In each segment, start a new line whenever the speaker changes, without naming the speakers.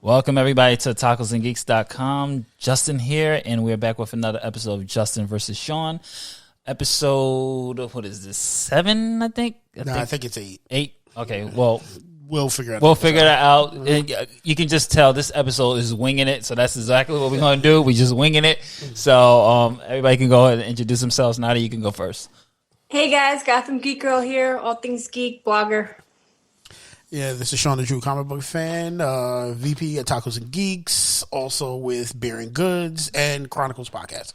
Welcome, everybody, to otakusandgeeks.com. Justin here, and we're back with another episode of Justin versus Sean. Episode, what is this, 7, I think?
I think it's 8.
8? Okay, well,
we'll figure it
out. You can just tell this episode is winging it, so that's exactly what we're going to do. We're just winging it. So everybody can go ahead and introduce themselves. Nadia, you can go first.
Hey, guys. Gotham Geek Girl here. All things geek, blogger.
Yeah, this is Sean, the True Comic Book Fan, VP at Otakus and Geeks, also with Beer and Goods and Chronicles Podcast.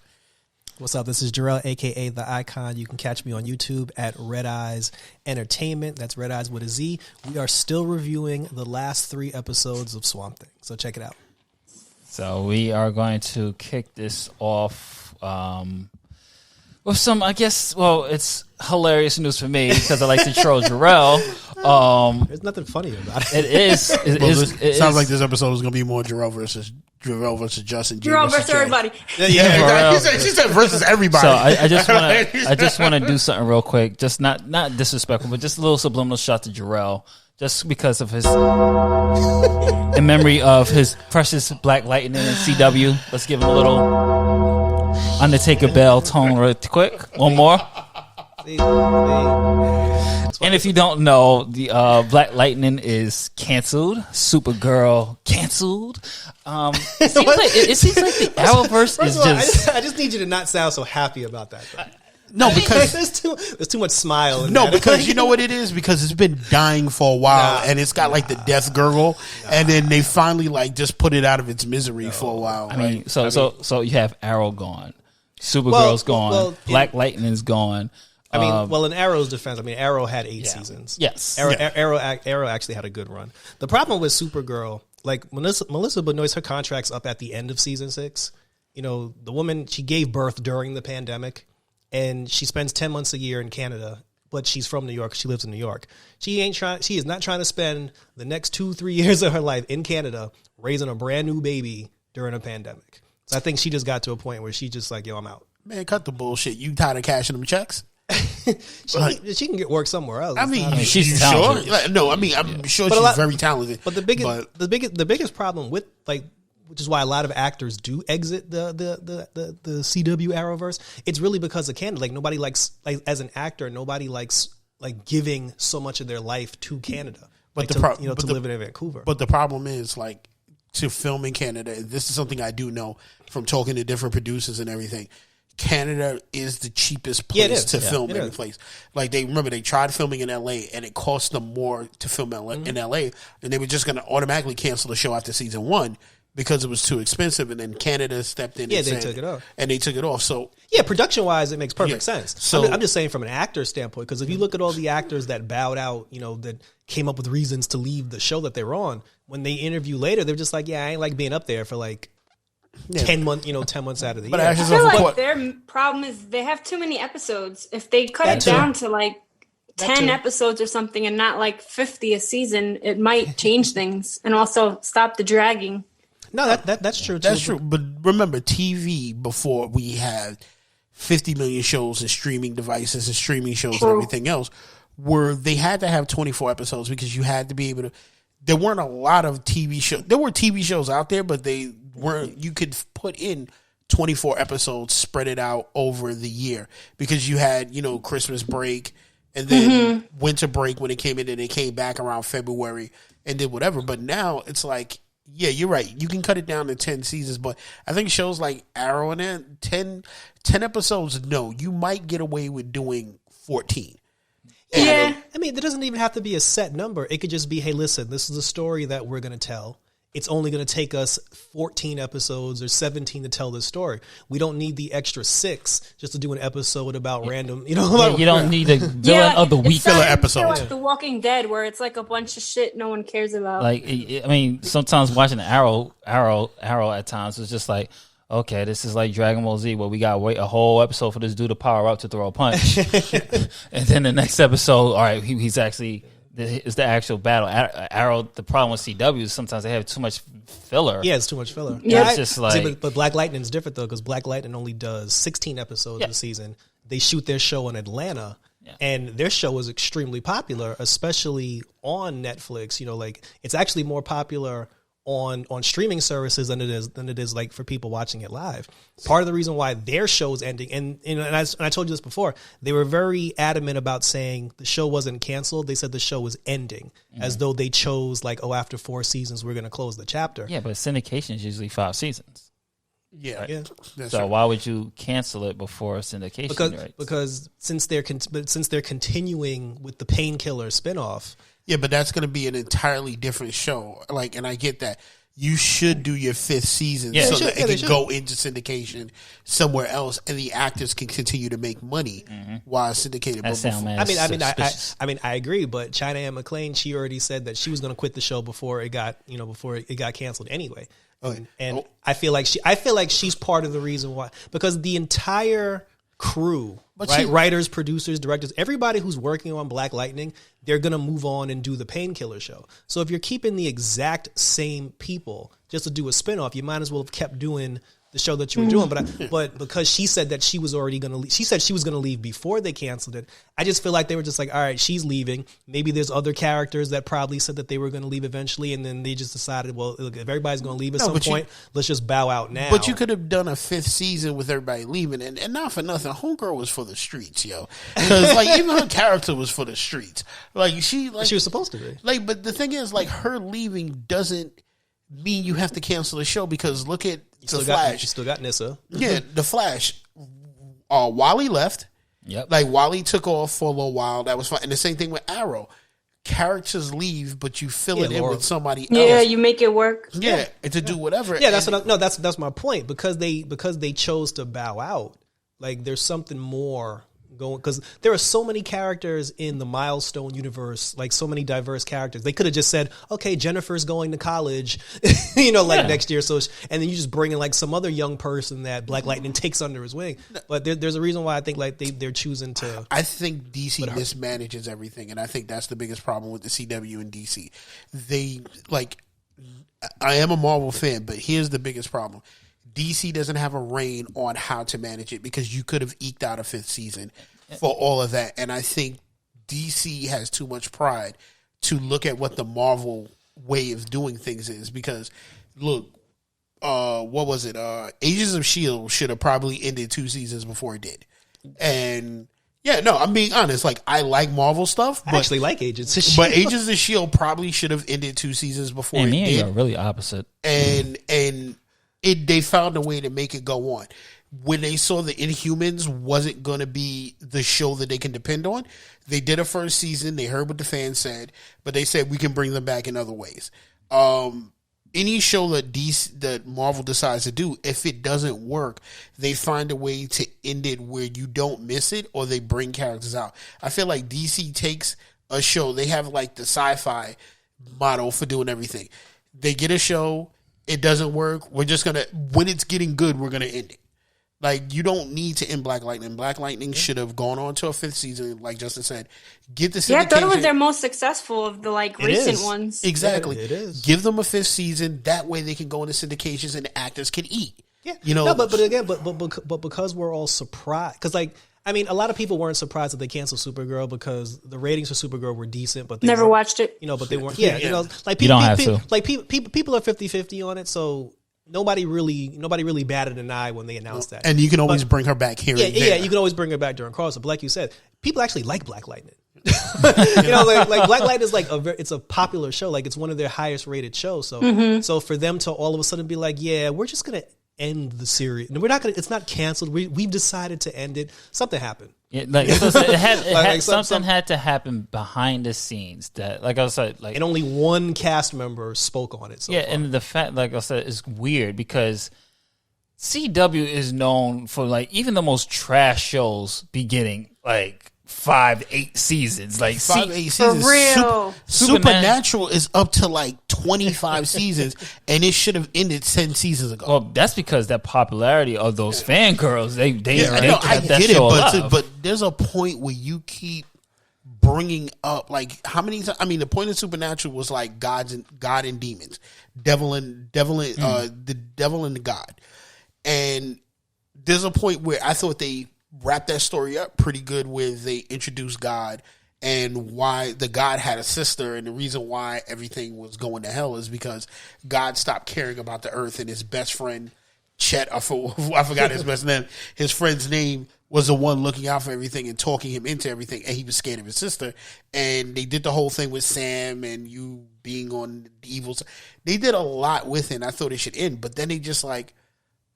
What's up? This is Jerrell, a.k.a. The Icon. You can catch me on YouTube at Red Eyes Entertainment. That's Red Eyes with a Z. We are still reviewing the last 3 episodes of Swamp Thing, so check it out.
So we are going to kick this off with some, I guess, well, it's hilarious news for me because I like to troll Jerrell.
There's nothing funny about it.
It
Sounds like this episode is going to be more Jerrell versus Justin.
Jerrell versus everybody.
Yeah, she said versus everybody.
So I just want to do something real quick. Just not disrespectful, but just a little subliminal shot to Jerrell. Just because of his, in memory of his precious Black Lightning in CW. Let's give him a little Undertaker Bell tone real quick. One more. And if you don't know, the Black Lightning is canceled. Supergirl canceled. It seems like the Arrowverse is just.
I just need you to not sound so happy about that.
No, because
there's too much smile.
Because you know what it is? Because it's been dying for a while, and it's got like the death gurgle, and then they finally like just put it out of its misery for a while.
I mean, so you have Arrow gone, Supergirl's gone, Black Lightning's gone.
I mean, in Arrow's defense, Arrow had 8 seasons.
Yes,
Arrow actually had a good run. The problem with Supergirl, like Melissa Benoist, her contract's up at the end of season 6. You know, the woman, she gave birth during the pandemic. And she spends 10 months a year in Canada, but she's from New York. She lives in New York. She is not trying to spend the next 2-3 years of her life in Canada raising a brand new baby during a pandemic. So I think she just got to a point where she just like, yo, I'm out.
Man, cut the bullshit. You tired of cashing them checks?
she can get work somewhere else.
She's talented. Sure? No, I'm sure she's very talented.
But the biggest problem with which is why a lot of actors do exit the CW Arrowverse. It's really because of Canada. Like nobody likes, like as an actor, nobody likes like giving so much of their life to Canada. But like to live in Vancouver.
But the problem is like to film in Canada. This is something I do know from talking to different producers and everything. Canada is the cheapest place to film any place. Like they tried filming in LA and it cost them more to film in LA, and they were just going to automatically cancel the show after season 1. Because it was too expensive, and then Canada stepped in.
They took it off.
And they took it off. So
production-wise, it makes perfect sense. So I'm just saying from an actor standpoint, because if you look at all the actors that bowed out, that came up with reasons to leave the show that they were on, when they interview later, they're just like, I ain't like being up there for like 10 months, 10 months out of the year.
I feel like their problem is they have too many episodes. If they cut it down to like 10 episodes or something and not like 50 a season, it might change things and also stop the dragging.
No, that's true.
That's true. But remember, TV before we had 50 million shows and streaming devices and streaming shows and everything else, they had to have 24 episodes because you had to be able to. There weren't a lot of TV shows. There were TV shows out there, but they weren't. You could put in 24 episodes, spread it out over the year because you had Christmas break and then winter break when it came in, and it came back around February and did whatever. But now it's like. Yeah, you're right. You can cut it down to 10 seasons, but I think shows like Arrow and then 10 episodes, no, you might get away with doing 14.
Yeah.
There doesn't even have to be a set number. It could just be, hey, listen, this is a story that we're going to tell. It's only going to take us 14 episodes or 17 to tell this story. We don't need the extra 6 just to do an episode about random,
you don't need a villain of the week
filler episode.
Like The Walking Dead, where it's like a bunch of shit no one cares about.
Like, sometimes watching Arrow at times is just like, okay, this is like Dragon Ball Z, where we got to wait a whole episode for this dude to power up to throw a punch. And then the next episode, all right, he's actually... It's the actual battle. Arrow. The problem with CW is sometimes they have too much filler.
Yeah, it's too much filler.
Yeah, it's just like.
But Black Lightning is different though, because Black Lightning only does 16 episodes a season. They shoot their show in Atlanta, and their show is extremely popular, especially on Netflix. It's actually more popular on streaming services than it is like for people watching it live. Part of the reason why their show's ending, and I told you this before, they were very adamant about saying the show wasn't canceled. They said the show was ending, as though they chose like, oh, after 4 seasons we're going to close the chapter.
Yeah, but syndication is usually 5 seasons.
Yeah,
right?
That's
so
right.
why would you cancel it before syndication?
Because since they're continuing with the Painkiller spinoff.
Yeah, but that's going to be an entirely different show. Like, and I get that. You should do your 5th season so that it can go into syndication somewhere else, and the actors can continue to make money while it's syndicated.
I agree, but China Anne McClain, she already said that she was going to quit the show before it got canceled anyway.
Okay.
And I feel like she's part of the reason why, because the entire crew, writers, producers, directors, everybody who's working on Black Lightning, they're going to move on and do the Painkiller show. So if you're keeping the exact same people just to do a spinoff, you might as well have kept doing the show that you were doing. But because she said that she was already going to leave, she said she was going to leave before they canceled it. I just feel like they were just like, all right, she's leaving. Maybe there's other characters that probably said that they were going to leave eventually, and then they just decided, well, look, if everybody's going to leave at some point, let's just bow out now.
But you could have done a 5th season with everybody leaving, and not for nothing, Homegirl was for the streets, yo. Because like even her character was for the streets. Like she
was supposed to be.
Like, but the thing is, like, her leaving doesn't mean you have to cancel the show, because look at the Flash.
You still got Nyssa.
Yeah, the Flash. Wally left.
Yep.
Like Wally took off for a little while. That was fine. And the same thing with Arrow. Characters leave, but you fill it in with somebody else.
Yeah, you make it work.
Yeah, and to do whatever.
Yeah, that's my point. Because they chose to bow out. Like there's something more going, because there are so many characters in the Milestone universe, like so many diverse characters. They could have just said, okay, Jennifer's going to college, next year. So, and then you just bring in like some other young person that Black Lightning takes under his wing. But there's a reason why I think like they're choosing to.
I think DC mismanages everything, and I think that's the biggest problem with the CW and DC. They like, I am a Marvel fan, but here's the biggest problem. DC doesn't have a reign on how to manage it, because you could have eked out a 5th season for all of that. And I think DC has too much pride to look at what the Marvel way of doing things is. Because, look, what was it? Agents of S.H.I.E.L.D. should have probably ended 2 seasons before it did. And, yeah, no, I'm being honest. Like, I like Marvel stuff. But,
I actually like Agents of S.H.I.E.L.D.
But Agents of S.H.I.E.L.D. probably should have ended 2 seasons before it did.
Are really opposite.
And they found a way to make it go on. When they saw the Inhumans wasn't going to be the show that they can depend on, they did a first season. They heard what the fans said, but they said we can bring them back in other ways. Any show that Marvel decides to do, if it doesn't work, they find a way to end it where you don't miss it, or they bring characters out. I feel like DC takes a show. They have like the sci-fi model for doing everything. They get a show. It doesn't work. We're just going to, when it's getting good, we're going to end it. Like, you don't need to end Black Lightning. Black Lightning should have gone on to a 5th season, like Justin said. Get the syndication.
Yeah, I thought it was their most successful of the recent ones.
Exactly.
Yeah, it is.
Give them a 5th season. That way they can go into syndications and the actors can eat.
Yeah.
No,
but because we're all surprised, because a lot of people weren't surprised that they canceled Supergirl, because the ratings for Supergirl were decent, but they
never watched it.
But they weren't. Yeah, like
you don't have to.
Like people are 50-50 on it, so nobody really batted an eye when they announced that.
And you can always bring her back here.
Yeah, you can always bring her back during crossover. But like you said, people actually like Black Lightning. Like Black Lightning is like it's a popular show. Like it's one of their highest rated shows. So so for them to all of a sudden be like, yeah, we're just gonna end the series. And we're not gonna. It's not canceled. We've decided to end it. Something happened.
Yeah, something had to happen behind the scenes that, like I said,
and only one cast member spoke on it. So far.
And the fact, like I said, is weird because CW is known for even the most trash shows be getting 5-8 seasons.
5-8 seasons.
For real.
Supernatural is up to 25 seasons, and it should have ended 10 seasons ago.
Well, that's because that popularity of those fangirls, they
I
kept that
get
show
it,
alive.
but there's a point where you keep bringing up how many times. I mean, the point of Supernatural was God and demons, the devil and the God, and there's a point where I thought they wrapped that story up pretty good, where they introduced God and why the God had a sister, and the reason why everything was going to hell is because God stopped caring about the earth, and his best friend Chet, I forgot his best name. His friend's name was the one looking out for everything and talking him into everything, and he was scared of his sister. And they did the whole thing with Sam and you being on the evil side. They did a lot with it, and I thought it should end, but then they just like,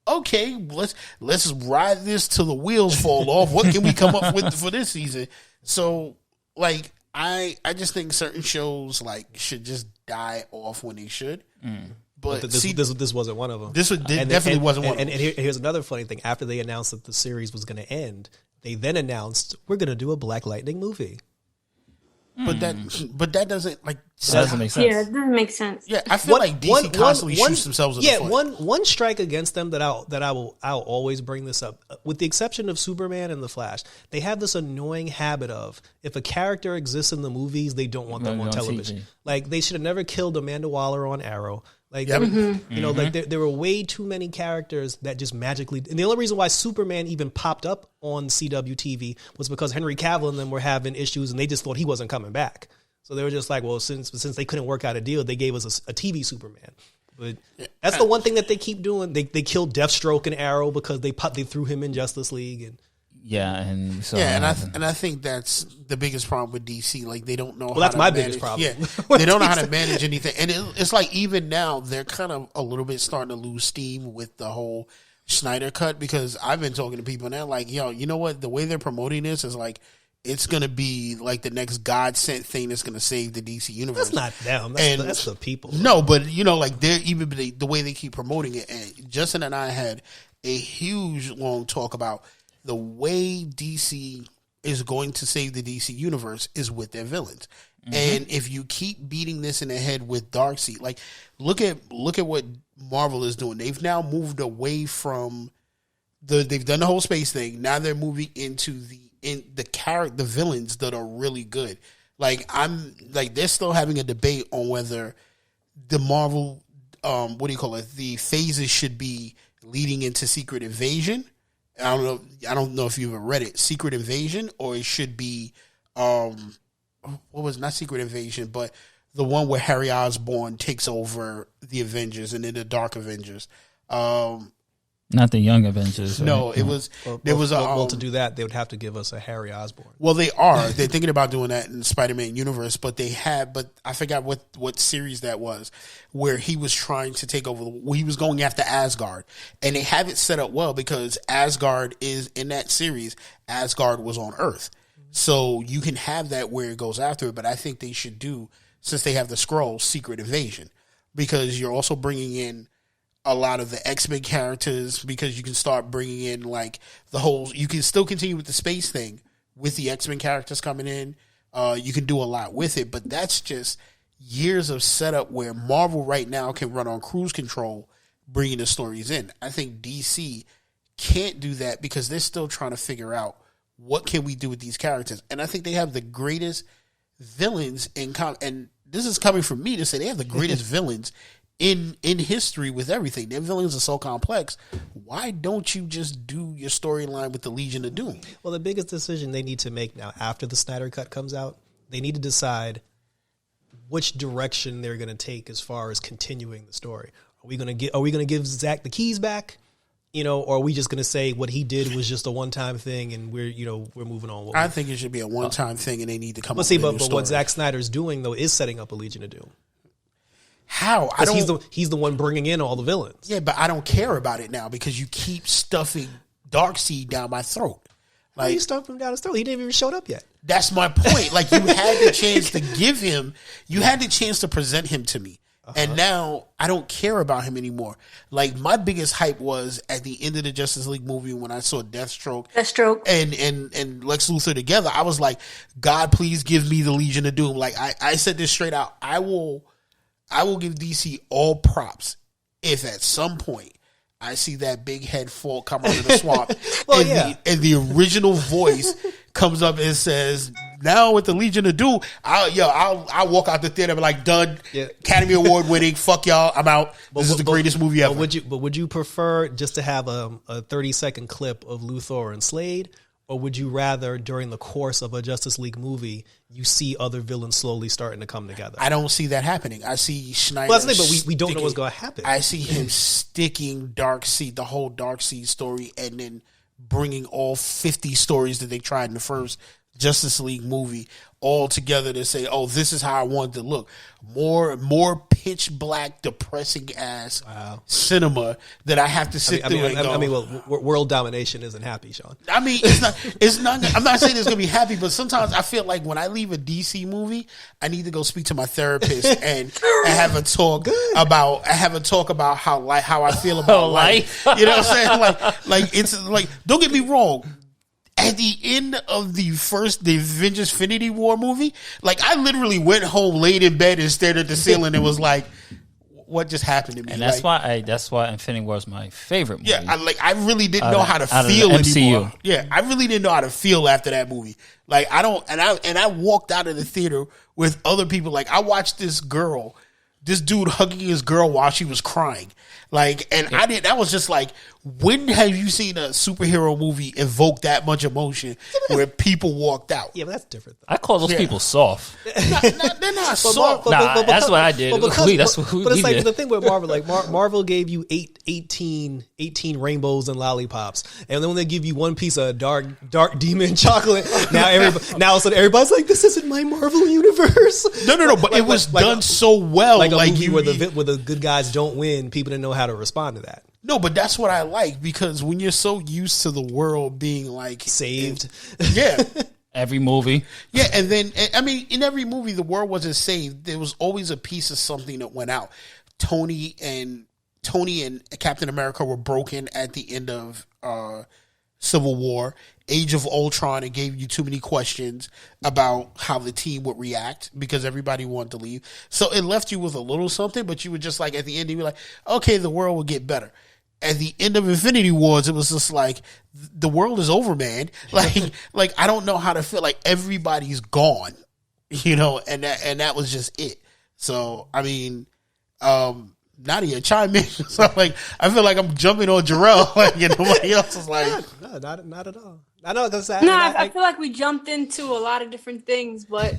okay, let's ride this till the wheels fall off. What can we come up with for this season? So, like, I just think certain shows like should just die off when they should. But
this wasn't one of them.
This definitely wasn't one of them.
And here's another funny thing. After they announced that the series was going to end, they then announced, we're going to do a Black Lightning movie.
But that doesn't like
that doesn't make sense.
Yeah, it doesn't make sense.
Yeah, I feel like DC constantly shoots themselves in the foot.
One strike against them that I'll always bring this up. With the exception of Superman and the Flash, they have this annoying habit of, if a character exists in the movies, they don't want them on television. TV. Like, they should have never killed Amanda Waller on Arrow. Like, like there were way too many characters that just magically. And the only reason why Superman even popped up on CW TV was because Henry Cavill and them were having issues, and they just thought he wasn't coming back. So they were just like, well, since they couldn't work out a deal, they gave us a TV Superman. But that's the one thing that they keep doing. They killed Deathstroke and Arrow because they threw him in Justice League and.
And I think that's the biggest problem with DC. Like, they don't know.
Well, that's my biggest problem.
Yeah, they don't know how to manage anything, and it's like even now they're kind of a little bit starting to lose steam with the whole Snyder cut, because I've been talking to people and they're like, "Yo, you know what? The way they're promoting this is like it's gonna be like the next God sent thing that's gonna save the DC universe."
That's not them. That's the people.
No, but like they're even the way they keep promoting it. And Justin and I had a huge long talk about the way DC is going to save the DC universe is with their villains. And if you keep beating this in the head with Darkseid, like look at what Marvel is doing. They've now moved away from they've done the whole space thing. Now they're moving into the villains that are really good. Like they're still having a debate on whether the Marvel the phases should be leading into Secret Invasion. I don't know if you've ever read it, Secret Invasion, or it should be not Secret Invasion, but the one where Harry Osborn takes over the Avengers and then the Dark Avengers.
Not the Young Avengers.
No, it was. There was
to do that, they would have to give us a Harry Osborn.
Well, they're thinking about doing that in the Spider-Man universe, but I forgot what series that was, where he was trying to take over. He was going after Asgard, and they have it set up well because Asgard is in that series. Asgard was on Earth, so you can have that where it goes after it. But I think they should do, since they have the Skrulls, Secret Invasion, because you're also bringing in a lot of the X-Men characters, because you can start bringing in like you can still continue with the space thing with the X-Men characters coming in. You can do a lot with it, but that's just years of setup where Marvel right now can run on cruise control, bringing the stories in. I think DC can't do that because they're still trying to figure out what can we do with these characters. And I think they have the greatest villains and this is coming from me to say they have the greatest villains in history with everything. Their villains are so complex. Why don't you just do your storyline with the Legion of Doom?
Well, the biggest decision they need to make now after the Snyder Cut comes out, they need to decide which direction they're going to take as far as continuing the story. Are we going to give Zack the keys back? Or are we just going to say what he did was just a one-time thing and we're moving on?
I think it should be a one-time thing and they need to come up with a new story.
What Zack Snyder's doing though is setting up a Legion of Doom.
How?
He's the one bringing in all the villains.
Yeah, but I don't care about it now because you keep stuffing Darkseid down my throat.
Like, you stuffed him down his throat. He didn't even showed up yet.
That's my point. Like, you had the chance to give him, you had the chance to present him to me. And now I don't care about him anymore. Like, my biggest hype was at the end of the Justice League movie when I saw Deathstroke and Lex Luthor together. I was like, God, please give me the Legion of Doom. Like, I said this straight out. I will give DC all props if at some point I see that big head fall come out of the swamp and the original voice comes up and says, now with the Legion of Doom, I'll walk out the theater and be like, done, Academy Award winning, fuck y'all, I'm out. This is the greatest movie ever.
Would you prefer just to have a 30-second clip of Luthor and Slade, Or would you rather, during the course of a Justice League movie, you see other villains slowly starting to come together?
I don't see that happening. I see Schneider.
Well, that's the thing, but we don't know what's going to happen.
I see him sticking Darkseid, the whole Darkseid story, and then bringing all 50 stories that they tried in the first Justice League movie all together to say, "Oh, this is how I want it to look." More pitch black, depressing ass cinema that I have to sit through.
World domination isn't happy, Sean.
I mean, it's not. It's not. I'm not saying it's gonna be happy, but sometimes I feel like when I leave a DC movie, I need to go speak to my therapist and have a talk about. How I feel about life. You know what I'm saying? Like it's like. Don't get me wrong. At the end of the Avengers Infinity War movie, like I literally went home, laid in bed, and stared at the ceiling, and was like, "What just happened to me?"
And that's why Infinity War is my favorite movie.
Yeah, I really didn't know how to feel anymore. Yeah, I really didn't know how to feel after that movie. Like I walked out of the theater with other people. Like I watched this dude hugging his girl while she was crying. I was just like, when have you seen a superhero movie evoke that much emotion where people walked out?
Yeah, but that's different.
I call those people soft.
They're not soft.
That's what I did.
But it's like the thing with Marvel, like Marvel gave you 18 rainbows and lollipops, and then when they give you one piece of dark demon chocolate, now all of a sudden everybody's like, this isn't my Marvel universe.
No, but it was done so well.
Like a movie where the good guys don't win, people didn't know how to respond to that.
No, but that's what I like, because when you're so used to the world being like
saved,
every movie,
and then I mean, in every movie, the world wasn't saved. There was always a piece of something that went out. Tony and Captain America were broken at the end of Civil War. Age of Ultron, it gave you too many questions about how the team would react because everybody wanted to leave. So it left you with a little something, but you were just like, at the end, you were like, okay, the world will get better. At the end of Infinity Wars, it was just like, the world is over, man. Like I don't know how to feel. Like everybody's gone, you know, and that was just it. So I mean, Nadya, chime in. So like, I feel like I'm jumping on Jerrell. Like, and nobody else is like,
no, not at all. I know.
I feel like we jumped into a lot of different things, but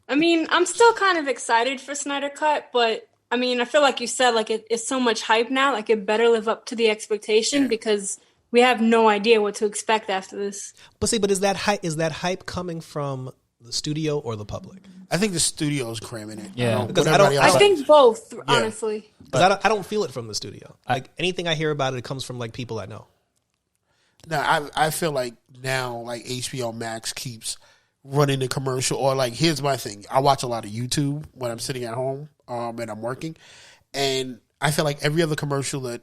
I mean, I'm still kind of excited for Snyder Cut, but I mean, I feel like you said, like it's so much hype now, like it better live up to the expectation because we have no idea what to expect after this.
But is that hype coming from the studio or the public?
I think the studio's cramming it.
Yeah,
I think both, honestly.
Because I don't feel it from the studio. Like anything I hear about it comes from like people I know.
No, I feel like now, like HBO Max keeps running the commercial, or like, here's my thing. I watch a lot of YouTube when I'm sitting at home and I'm working, and I feel like every other commercial that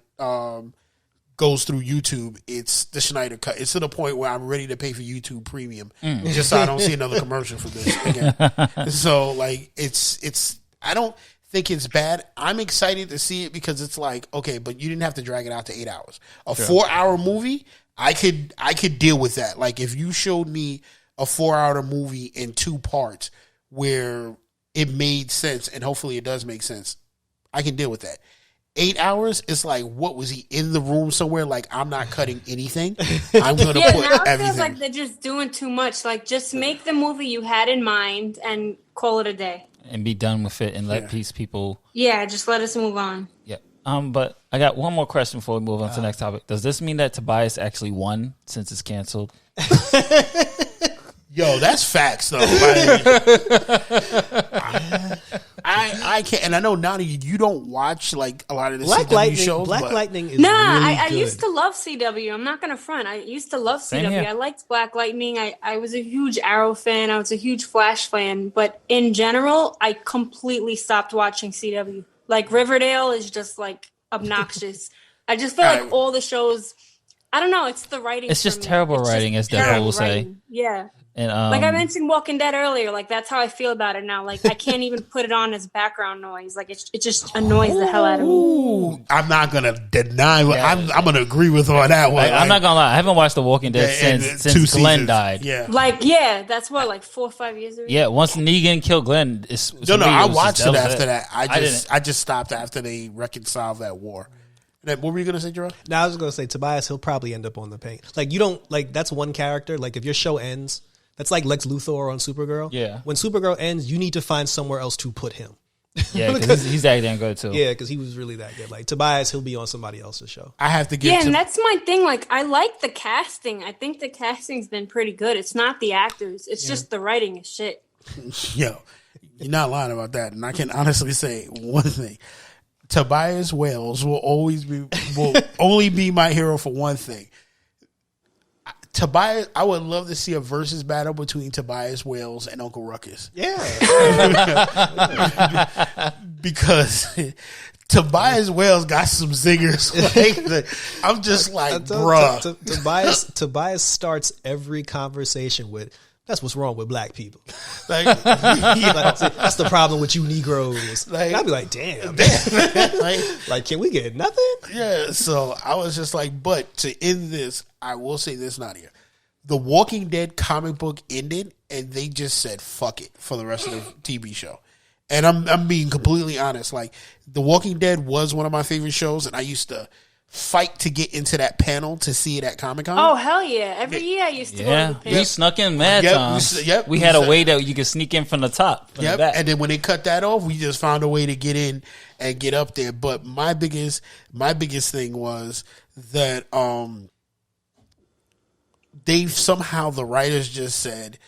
goes through YouTube, it's the Snyder Cut. It's to the point where I'm ready to pay for YouTube Premium just so I don't see another commercial for this again. So like, it's I don't think it's bad. I'm excited to see it because it's like, okay, but you didn't have to drag it out to 8 hours. A 4-hour movie, I could deal with that. Like if you showed me a 4-hour movie in 2 parts where it made sense, and hopefully it does make sense, I can deal with that. 8 hours, it's like, what was he in the room somewhere? Like, I'm not cutting anything. I'm going to put
now it
everything.
feels like they're just doing too much. Like, just make the movie you had in mind and call it a day.
And be done with it and let these people.
Yeah, just let us move on.
Yeah. But I got one more question before we move on to the next topic. Does this mean that Tobias actually won since it's canceled?
Yo, that's facts though. I can't, and I know Nadya, you don't watch like a lot of the CW shows.
Black Lightning is
I
really
used to love CW. I'm not gonna front. I used to love CW. I liked Black Lightning. I was a huge Arrow fan. I was a huge Flash fan. But in general, I completely stopped watching CW. Like Riverdale is just like obnoxious. I just feel like all the shows. I don't know. It's the writing.
It's just terrible writing, as Deborah will say.
Yeah.
And,
like I mentioned Walking Dead earlier, like that's how I feel about it now. Like I can't even put it on as background noise. Like it just annoys the hell out of me.
I'm not gonna deny. I'm gonna agree with on that one.
Like, I'm not gonna lie. I haven't watched The Walking Dead since Glenn died.
Yeah.
That's what, like 4 or 5 years ago.
Yeah. Once Negan killed Glenn,
I watched it after that. I just stopped after they reconciled that war. What were you gonna say, Jerrell?
Now I was gonna say Tobias. He'll probably end up on the paint. Like you don't like that's one character. Like if your show ends, that's like Lex Luthor on Supergirl.
Yeah.
When Supergirl ends, you need to find somewhere else to put him.
Yeah, because he's that damn good too.
Yeah, because he was really that good. Like Tobias, he'll be on somebody else's show.
I have to give.
Yeah, and that's my thing. Like, I like the casting. I think the casting's been pretty good. It's not the actors. It's just the writing is shit.
Yo, you're not lying about that. And I can honestly say one thing. Tobias Wales will only be my hero for one thing. Tobias, I would love to see a versus battle between Tobias Wales and Uncle Ruckus.
Yeah.
Because Tobias Wales got some zingers. Like, I'm just like, bruh.
Tobias starts every conversation with, that's what's wrong with black people.
Like,
that's the problem with you Negroes. Like, I'd be like, damn. Like, can we get nothing?
Yeah, so I was just like, but to end this, I will say this, Nadya. The Walking Dead comic book ended, and they just said, fuck it, for the rest of the TV show. And I'm being completely honest. Like, The Walking Dead was one of my favorite shows, and I used to fight to get into that panel to see it at Comic-Con.
Oh, hell yeah. Every year I used to go to the panel.
We snuck in mad times. We had a way that you could sneak in from the top. From the back.
And then when they cut that off, we just found a way to get in and get up there. But my biggest thing was that the writers just said,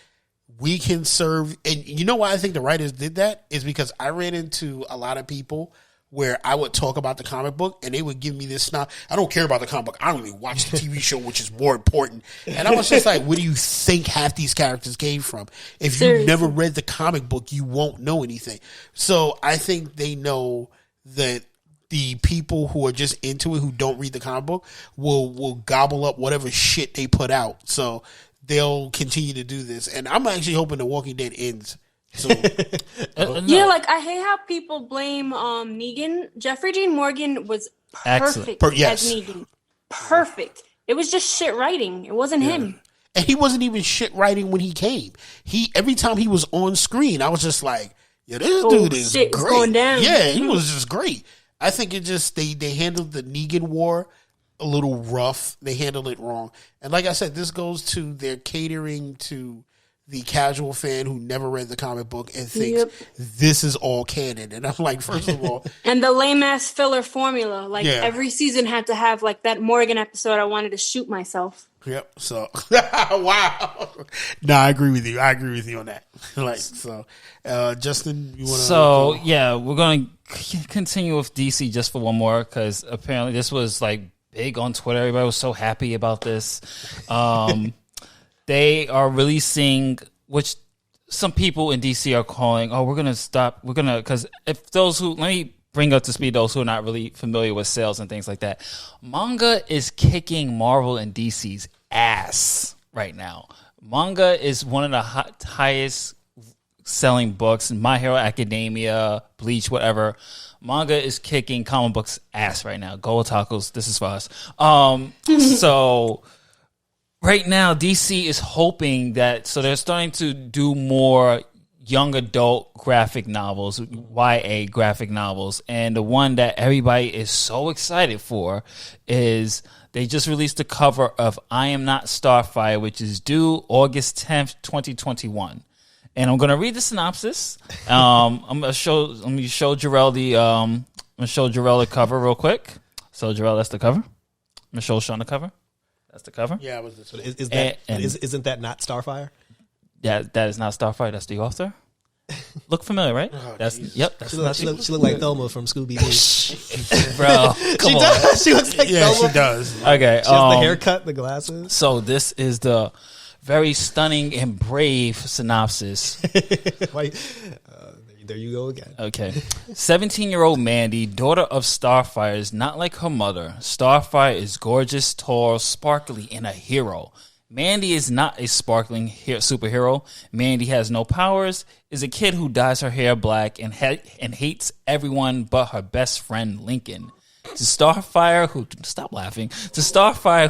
we can serve. And you know why I think the writers did that? Is because I ran into a lot of people where I would talk about the comic book and they would give me this snob. I don't care about the comic book. I don't even watch the TV show, which is more important. And I was just like, where do you think half these characters came from? If you never read the comic book, you won't know anything. So I think they know that the people who are just into it, who don't read the comic book, will gobble up whatever shit they put out. So they'll continue to do this. And I'm actually hoping The Walking Dead ends. So,
yeah, like I hate how people blame Negan. Jeffrey Dean Morgan was perfect as Negan. Perfect. It was just shit writing. It wasn't him.
And he wasn't even shit writing when he came. Every time he was on screen, I was just like, yeah, this dude is great.
Going down.
Yeah, he was just great. I think it just they handled the Negan war a little rough. They handled it wrong. And like I said, this goes to their catering to the casual fan who never read the comic book and thinks this is all canon. And I'm like, first of all,
and the lame ass filler formula. Like every season had to have like that Morgan episode. I wanted to shoot myself.
Yep. So wow. No, I agree with you. I agree with you on that. Like, so Justin, you want to?
So yeah, we're going to continue with DC just for one more because apparently this was like big on Twitter. Everybody was so happy about this. They are releasing, which some people in DC are calling, we're going to stop. We're going to, because if those who, let me bring up to speed those who are not really familiar with sales and things like that. Manga is kicking Marvel and DC's ass right now. Manga is one of the highest selling books. My Hero Academia, Bleach, whatever. Manga is kicking comic books ass right now. Go Otakus, this is for us. So right now, DC is hoping that, so they're starting to do more young adult graphic novels, YA graphic novels. And the one that everybody is so excited for is they just released the cover of I Am Not Starfire, which is due August 10th, 2021. And I'm going to read the synopsis. Let me show Jerrell the cover real quick. So Jerrell, that's the cover. I'm going to show Sean the cover. That's the cover.
Yeah, I was just
isn't that not Starfire?
Yeah, that is not Starfire. That's the author. Look familiar, right?
Oh,
That's
Jesus.
yep. That's
She looked like Thelma from Scooby Doo.
bro. Come on.
Does. She looks like Thelma.
She does.
Okay.
She has the haircut, the glasses.
So this is the very stunning and brave synopsis.
There you go again.
Okay. 17-year-old Mandy, daughter of Starfire, is not like her mother. Starfire is gorgeous, tall, sparkly, and a hero. Mandy is not a sparkling superhero. Mandy has no powers, is a kid who dyes her hair black and hates everyone but her best friend Lincoln. To Starfire,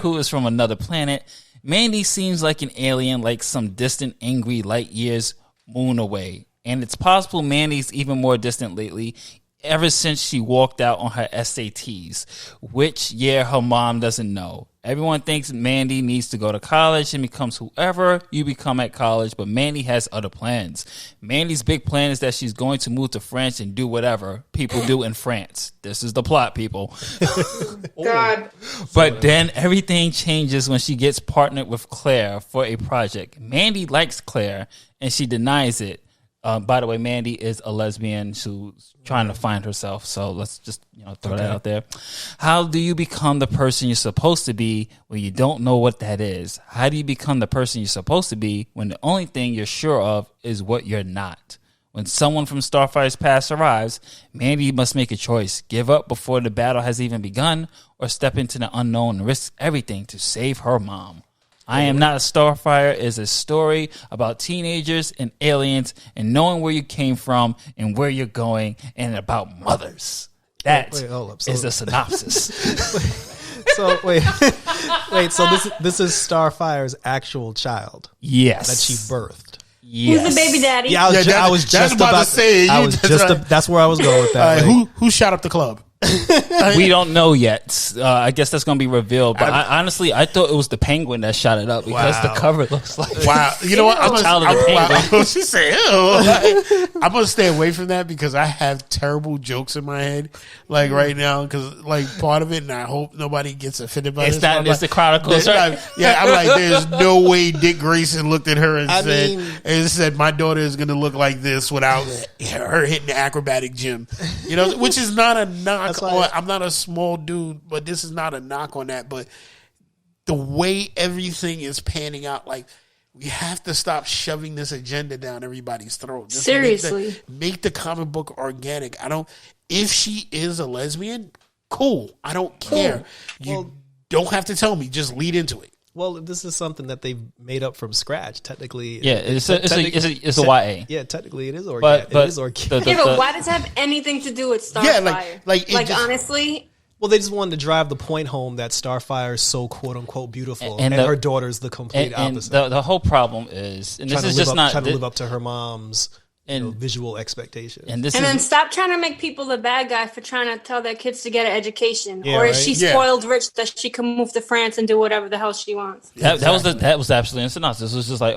who is from another planet, Mandy seems like an alien, like some distant, angry light years moon away. And it's possible Mandy's even more distant lately, ever since she walked out on her SATs, which year her mom doesn't know. Everyone thinks Mandy needs to go to college and becomes whoever you become at college, but Mandy has other plans. Mandy's big plan is that she's going to move to France and do whatever people do in France. This is the plot, people.
God.
But then everything changes when she gets partnered with Claire for a project. Mandy likes Claire, and she denies it. By the way, Mandy is a lesbian who's trying to find herself. So let's just throw that out there. How do you become the person you're supposed to be when you don't know what that is? How do you become the person you're supposed to be when the only thing you're sure of is what you're not? When someone from Starfire's past arrives, Mandy must make a choice. Give up before the battle has even begun, or step into the unknown and risk everything to save her mom. I Am Not a Starfire is a story about teenagers and aliens and knowing where you came from and where you're going, and about mothers. That is the synopsis.
So this is Starfire's actual child.
Yes.
That she birthed.
Yes.
Who's the baby daddy?
Yeah, I was just about to say. That's where I was going with that.
Who shot up the club?
We don't know yet. I guess that's going to be revealed. But honestly, I thought it was the Penguin that shot it up because the cover looks like
You know what?
Penguin.
She said, "Ew." I'm gonna stay away from that because I have terrible jokes in my head, like right now. Because part of it, and I hope nobody gets offended by
it's
this.
Not. It's the Chronicles.
Right? I'm like, there's no way Dick Grayson looked at her and said, "My daughter is gonna look like this without her hitting the acrobatic gym." Which is not a knock. I'm not a small dude, but this is not a knock on that. But the way everything is panning out, we have to stop shoving this agenda down everybody's throat. Just
seriously,
make the comic book organic. If she is a lesbian, cool. I don't care. You don't have to tell me. Just lead into it.
Well, this is something that they've made up from scratch. Technically,
it's a YA.
Yeah, technically it is organic. But
why does it have anything to do with Starfire? Honestly,
well, they just wanted to drive the point home that Starfire is so quote unquote beautiful, and her daughter's the complete opposite.
The whole problem is, and this is just not
trying to live up to her mom's visual expectations.
And then stop trying to make people the bad guy for trying to tell their kids to get an education, or is she spoiled rich that she can move to France and do whatever the hell she wants?
That was absolutely in synopsis. It was just like,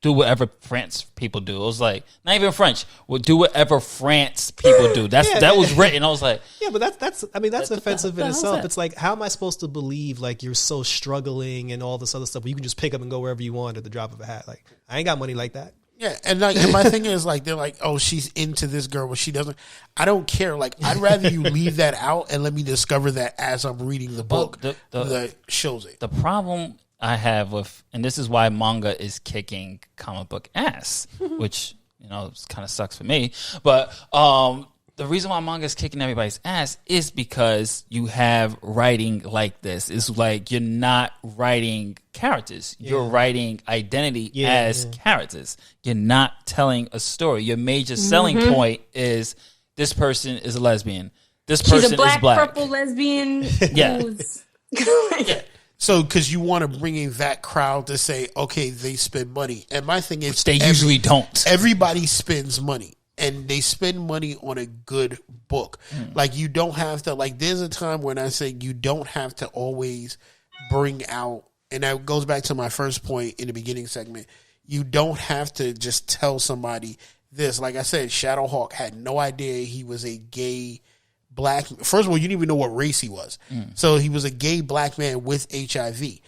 do whatever France people do. It was like, not even French. Well, do whatever France people do. That was written. I was like,
yeah, but that's offensive in itself. It's like, how am I supposed to believe you're so struggling and all this other stuff? Where you can just pick up and go wherever you want at the drop of a hat. I ain't got money like that.
Yeah, and my thing is they're like, oh, she's into this girl, but she doesn't. I don't care. I'd rather you leave that out and let me discover that as I'm reading the book that shows it.
The problem I have with, and this is why manga is kicking comic book ass, which kind of sucks for me, but the reason why manga is kicking everybody's ass is because you have writing like this. It's like you're not writing characters. You're writing identity as characters. You're not telling a story. Your major selling point is this person is a lesbian. This person is black.
Purple lesbian.
Yeah.
So, because you want to bring in that crowd to say, okay, they spend money. And my thing is,
which they usually don't.
Everybody spends money. And they spend money on a good book. You don't have to, there's a time when I say you don't have to always bring out, and that goes back to my first point in the beginning segment. You don't have to just tell somebody this. Like I said, Shadowhawk had no idea he was a gay black. First of all, you didn't even know what race he was. So he was a gay black man with HIV.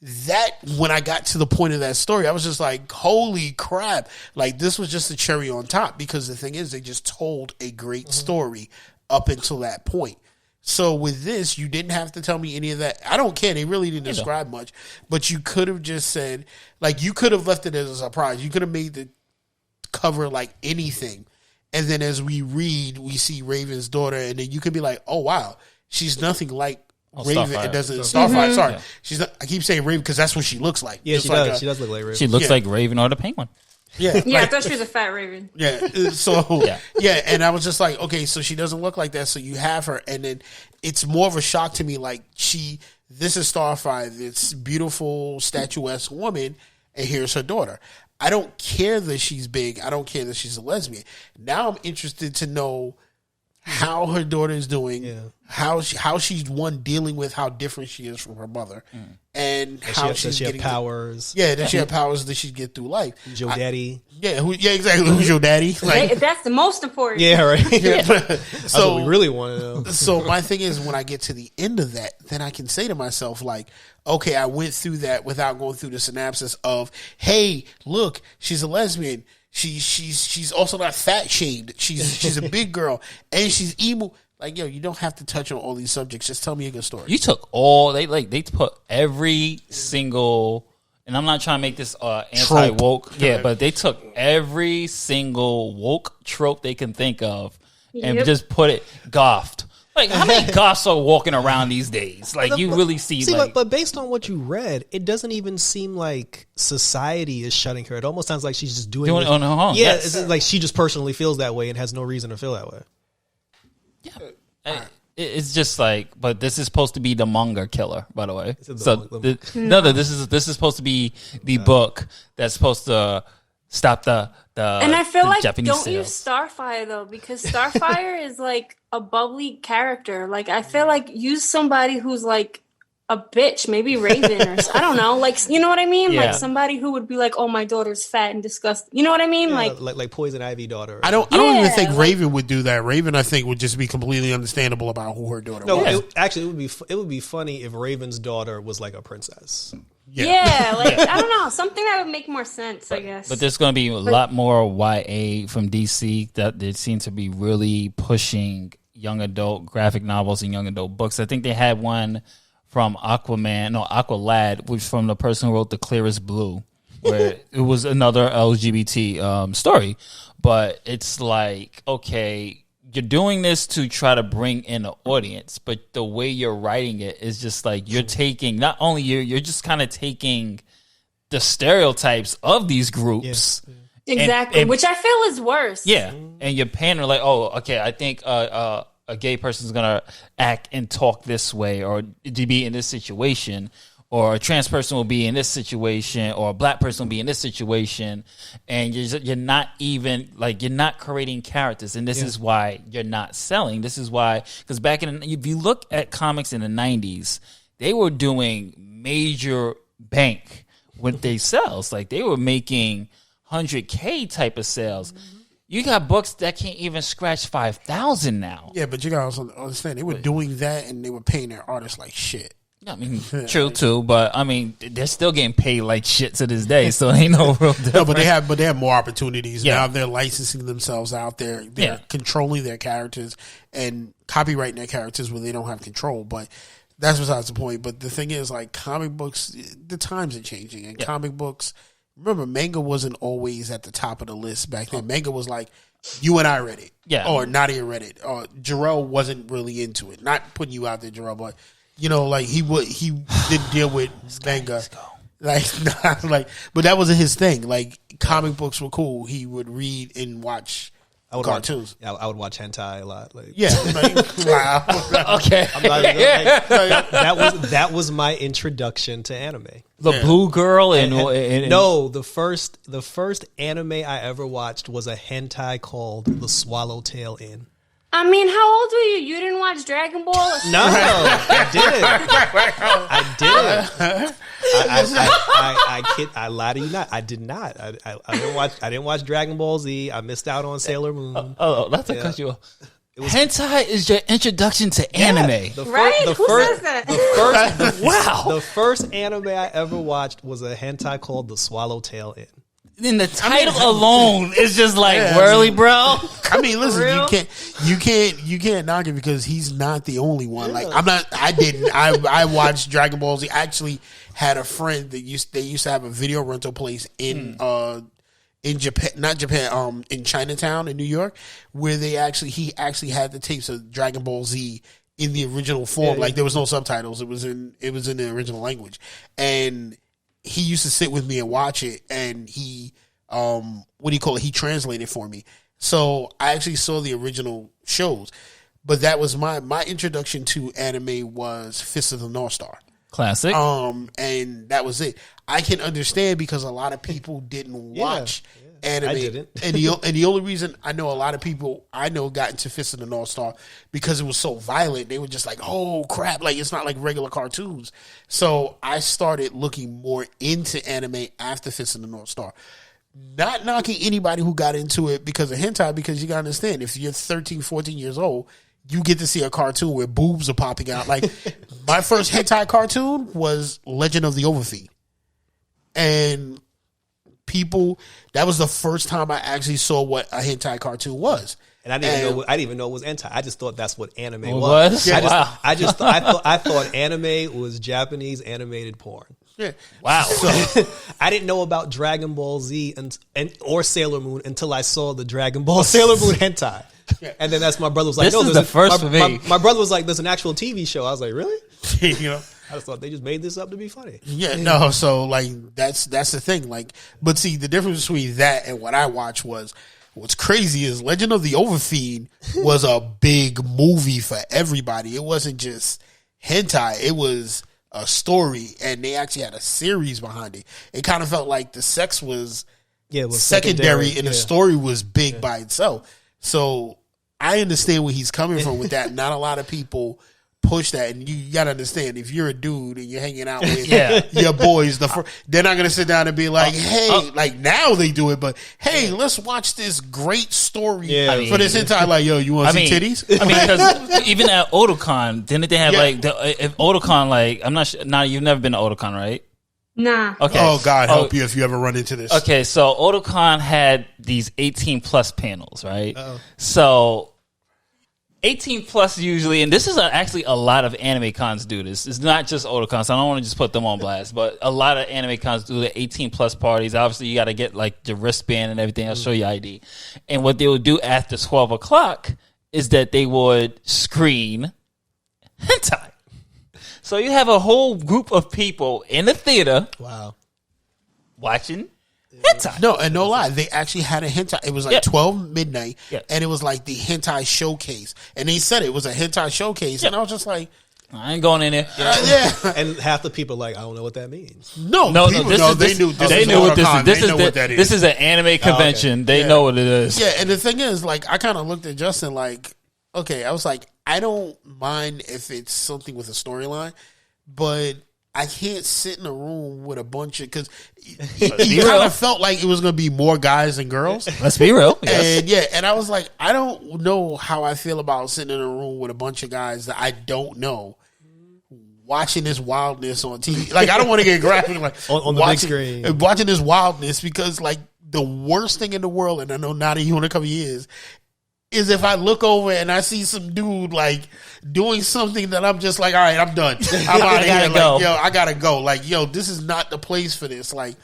That, when I got to the point of that story, I was just like, holy crap. This was just a cherry on top, because the thing is, they just told a great story up until that point. So with this, you didn't have to tell me any of that. I don't care. They really didn't describe much, but you could have just said, you could have left it as a surprise. You could have made the cover anything. And then as we read, we see Raven's daughter, and then you could be like, oh, wow, she's nothing like Raven.
Starfire.
It doesn't. Starfire. Sorry, she's not. I keep saying Raven because that's what she looks like.
Yeah, she does. She does look like Raven.
She looks like Raven or the Penguin.
Yeah,
I thought she was a fat Raven.
Yeah. So and I was just like, okay, so she doesn't look like that. So you have her, and then it's more of a shock to me. This is Starfire, this beautiful, statuesque woman, and here's her daughter. I don't care that she's big. I don't care that she's a lesbian. Now I'm interested to know how her daughter is doing,
Yeah.
how she's dealing with how different she is from her mother, and how she's getting
powers.
That she has powers that she get through life.
Who's your daddy?
Exactly. Who's your daddy? Like
That's the most important.
Yeah, right.
That's
what we really want to know.
So my thing is, when I get to the end of that, then I can say to myself, like, okay, I went through that without going through the synopsis of, hey, look, she's a lesbian. She's also not fat shamed. She's a big girl and she's emo. Like, yo, you don't have to touch on all these subjects. Just tell me a good story.
You took they put every single, and I'm not trying to make this anti woke, but they took every single woke trope they can think of and just put it goffed. Like, how many goths are walking around these days? Like, you really see like,
but based on what you read, it doesn't even seem like society is shutting her. It almost sounds like she's just doing
it on her own.
Yeah, it's like she just personally feels that way and has no reason to feel that way.
Yeah. It's just like, but this is supposed to be the manga killer, by the way. This is supposed to be the book that's supposed to stop the
and I feel like
Japanese
don't
sales.
use Starfire though, because Starfire is like a bubbly character. Like, I feel like use somebody who's like a bitch, maybe Raven or I don't know, like, you know what I mean?
Yeah.
Like somebody who would be like, oh, my daughter's fat and disgusting. You know what I mean?
Yeah,
like
Poison Ivy daughter.
I don't even think Raven would do that. Raven, I think, would just be completely understandable about who her daughter was.
It would be funny if Raven's daughter was like a princess.
Yeah, like, I don't know, something that would make more sense, I guess.
But there's going to be a lot more YA from DC that they seem to be really pushing young adult graphic novels and young adult books. I think they had one from Aqualad, which from the person who wrote The Clearest Blue, where it was another LGBT story. But it's like, okay, you're doing this to try to bring in an audience, but the way you're writing it is just like you're taking, not only you're just kind of taking the stereotypes of these groups.
Yeah. Exactly, which I feel is worse.
Yeah, and you're pandering like, oh, okay, I think a gay person's gonna act and talk this way, or to be in this situation, or a trans person will be in this situation, or a black person will be in this situation, and you're not even like, you're not creating characters, and this is why you're not selling. This is why, because if you look at comics in the 90s, they were doing major bank with their sales. Like, they were making 100K type of sales. You got books that can't even scratch 5,000 now.
Yeah, but you gotta also understand, they were doing that and they were paying their artists like shit.
I mean, true too, but I mean, they're still getting paid like shit to this day, so ain't no real difference.
No, but they have more opportunities now. They're licensing themselves out there. They're controlling their characters and copyrighting their characters where they don't have control. But that's besides the point. But the thing is, like, comic books, the times are changing, and comic books. Remember, manga wasn't always at the top of the list back then. Manga was like, you and I read it, or Nadya read it, or Jerrell wasn't really into it. Not putting you out there, Jerrell, but. You know, like he didn't deal with manga, but that wasn't his thing. Like, comic books were cool. He would read and watch cartoons.
I would watch hentai a lot. Like,
wow.
Okay,
that was my introduction to anime.
The Blue Girl and
no, the first anime I ever watched was a hentai called The Swallowtail Inn.
I mean, how old were you? You didn't watch Dragon Ball?
No, I didn't. I lie to you not. I did not. I didn't watch Dragon Ball Z. I missed out on Sailor Moon.
That's a cut you off. Hentai is your introduction to anime.
Who says that?
The first anime I ever watched was a hentai called The Swallowtail Inn.
Then the title alone is just like, really, bro?
I mean, listen, you can't knock it because he's not the only one. Like, I watched Dragon Ball Z. I actually had a friend that used to have a video rental place in Japan, in Chinatown in New York, where he actually had the tapes of Dragon Ball Z in the original form. Like, there was no subtitles. It was in the original language. And he used to sit with me and watch it, and he, he translated for me. So I actually saw the original shows, but that was my introduction to anime was Fist of the North Star.
Classic.
And that was it. I can understand because a lot of people didn't watch anime.
I didn't.
and the only reason I know a lot of people I know got into Fist of the North Star because it was so violent. They were just like, oh crap, like it's not like regular cartoons. So I started looking more into anime after Fist of the North Star. Not knocking anybody who got into it because of hentai, because you gotta understand, if you're 13, 14 years old, you get to see a cartoon where boobs are popping out. Like, my first hentai cartoon was Legend of the Overfiend. And that was the first time I actually saw what a hentai cartoon was.
And I didn't even know it was hentai. I just thought that's what anime
was.
Yeah,
Wow.
I thought anime was Japanese animated porn.
Yeah.
Wow.
So I didn't know about Dragon Ball Z or Sailor Moon until I saw the Dragon Ball Sailor Moon hentai.
Yeah.
And then that's my brother was like,
This
no,
is the first for me.
My brother was like, there's an actual TV show. I was like, really?
You know?
I just thought they just made this up to be funny.
Yeah, no, so like that's the thing. Like, but see, the difference between that and what I watched was, what's crazy is Legend of the Overfiend was a big movie for everybody. It wasn't just hentai. It was a story, and they actually had a series behind it. It kind of felt like the sex was,
it was
secondary and the story was big by itself. So I understand where he's coming from with that. Not a lot of people push that, and you gotta understand, if you're a dude and you're hanging out with your boys, they're not gonna sit down and be like, hey, like now they do it, but hey, let's watch this great story for this entire, like, yo, you want to see titties?
I mean, because even at Otakon, didn't they have if Otakon, like, I'm not sure, now you've never been to Otakon, right?
Nah.
Okay.
Oh, God help you if you ever run into this.
Okay, so Otakon had these 18 plus panels, right? So 18 plus usually, and this is actually a lot of anime cons do this. It's not just Otakon, so I don't want to just put them on blast, but a lot of anime cons do the 18 plus parties. Obviously, you got to get like the wristband and everything. I'll show you ID. And what they would do after 12 o'clock is that they would screen hentai. So you have a whole group of people in the theater.
Wow.
Watching hentai.
No, and no lie, they actually had a hentai. It was like 12 midnight, and it was like the hentai showcase. And they said it was a hentai showcase, and I was just like,
I ain't going in there.
And half the people are like, I don't know what that means.
they knew.
This is an anime convention. They know what it is.
Yeah, and the thing is, like, I kind of looked at Justin like, okay, I was like, I don't mind if it's something with a storyline, but I can't sit in a room with a bunch of, because you kind of felt like it was going to be more guys than girls.
Let's be real. Yes.
And I was like, I don't know how I feel about sitting in a room with a bunch of guys that I don't know, watching this wildness on TV. Like, I don't want to get graphic, like
on the big screen,
watching this wildness, because like the worst thing in the world, and I know not even in a couple of years, is if I look over and I see some dude like doing something that I'm just like, all right, I'm done. I'm out of here. Like, yo, I gotta go. Like, yo, this is not the place for this. Like,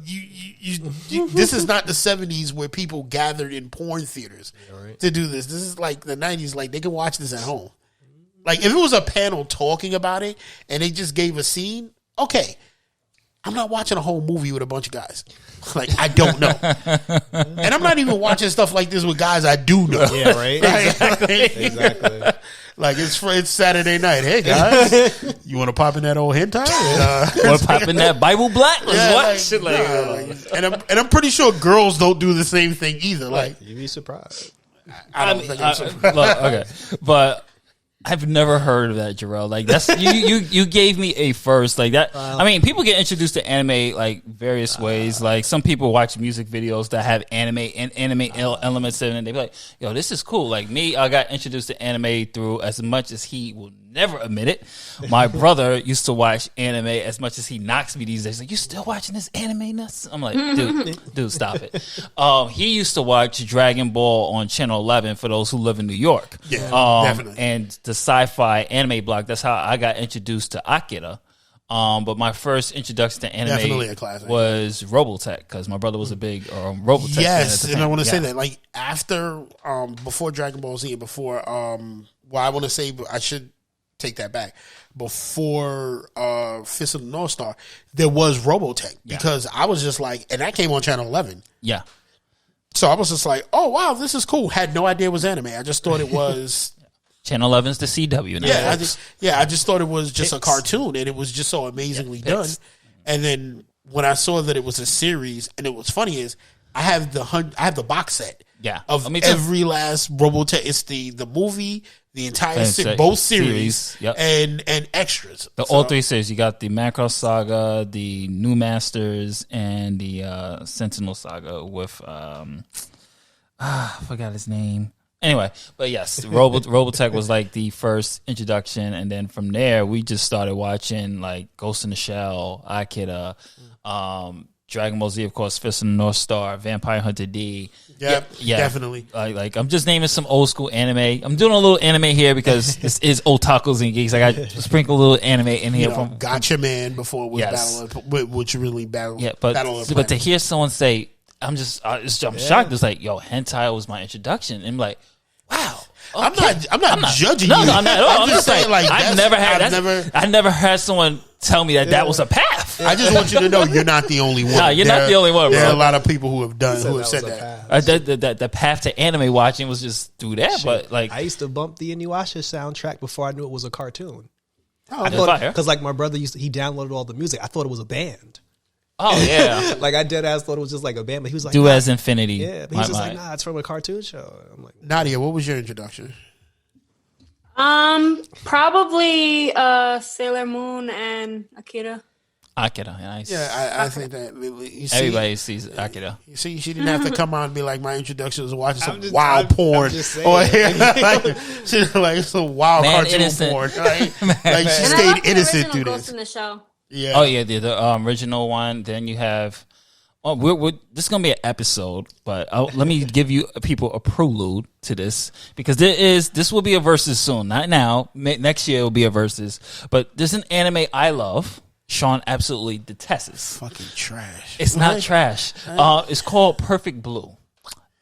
you this is not the 70s where people gathered in porn theaters to do this. This is like the 90s. Like, they can watch this at home. Like, if it was a panel talking about it and they just gave a scene, okay. I'm not watching a whole movie with a bunch of guys. Like, I don't know. And I'm not even watching stuff like this with guys I do know.
Yeah, right? Exactly.
Like, it's Saturday night. Hey, guys, you want to pop in that old hentai?
Want to pop in that Bible Black?
And I'm pretty sure girls don't do the same thing either. Like,
you'd be surprised.
I don't think I'm surprised.
Look, okay, but I've never heard of that, Jerrell. Like, that's you gave me a first. Like that. I mean, people get introduced to anime like various ways. Like, some people watch music videos that have anime elements in it. They be like, "Yo, this is cool." Like me, I got introduced to anime through, as much as he will never admit it, my brother used to watch anime as much as he knocks me these days. Like, you still watching this anime nuts? I'm like, dude, stop it. He used to watch Dragon Ball on Channel 11 for those who live in New York.
Yeah, definitely.
And the sci-fi anime block. That's how I got introduced to Akira. But my first introduction to anime was Robotech, because my brother was a big Robotech
yes,
fan.
And I want to say that, like, after, before Dragon Ball Z, and before, I want to say, I should take that back. Before Fist of the North Star, there was Robotech, because I was just like, and that came on Channel 11.
Yeah.
So I was just like, oh, wow, this is cool. Had no idea it was anime. I just thought it was...
Channel 11's the CW now.
I just thought it was just a cartoon, and it was just so amazingly done. And then when I saw that it was a series, and it was funny is, I have the box set.
Yeah.
Of every last Robotech. It's the movie, the entire both series,
yep.
and extras.
All 3 series. You got the Macross Saga, the New Masters, and the Sentinel Saga with I forgot his name. Anyway, but yes, Robotech was like the first introduction, and then from there we just started watching like Ghost in the Shell, Akira, Dragon Ball Z, of course, Fist of the North Star, Vampire Hunter D.
Yep, yeah, definitely.
Like I'm just naming some old school anime. I'm doing a little anime here because this is Otakus and Geeks. I got to sprinkle a little anime in here.
Gotcha Man before it was Battle, which really Battle.
Yeah, but to hear someone say, I'm shocked. It's like, yo, hentai was my introduction, and I'm like, wow. Okay.
I'm not judging you.
No, I'm not at all. I'm just saying,
like
I never had someone tell me that was a path.
I just want you to know you're not the only one.
No, you're not the only one, bro.
There are a lot of people who have said that.
The path to anime watching was just through that. Shit. But like,
I used to bump the Inuyasha soundtrack before I knew it was a cartoon.
Because
like my brother he downloaded all the music. I thought it was a band.
Oh yeah,
like I dead ass thought it was just like a band, but he was like,
"Do as Infinity."
Yeah, but he's just like, "Nah, it's from a cartoon show." I'm like,
Nadya, what was your introduction?
Probably Sailor Moon and Akira.
Akira, nice.
Yeah, I think that
everybody sees Akira.
You see, she didn't have to come on and be like, my introduction was watching some wild porn. She's like some wild cartoon innocent. Porn. Right? Like she stayed innocent through this.
In the show.
Yeah.
Oh yeah, the original one. Then you have. Oh, this is gonna be an episode, but let me give you people a prelude to this because this will be a versus soon. Not now. Next year it will be a versus. But there's an anime I love. Sean absolutely detests.
Fucking trash.
It's not trash. It's called Perfect Blue,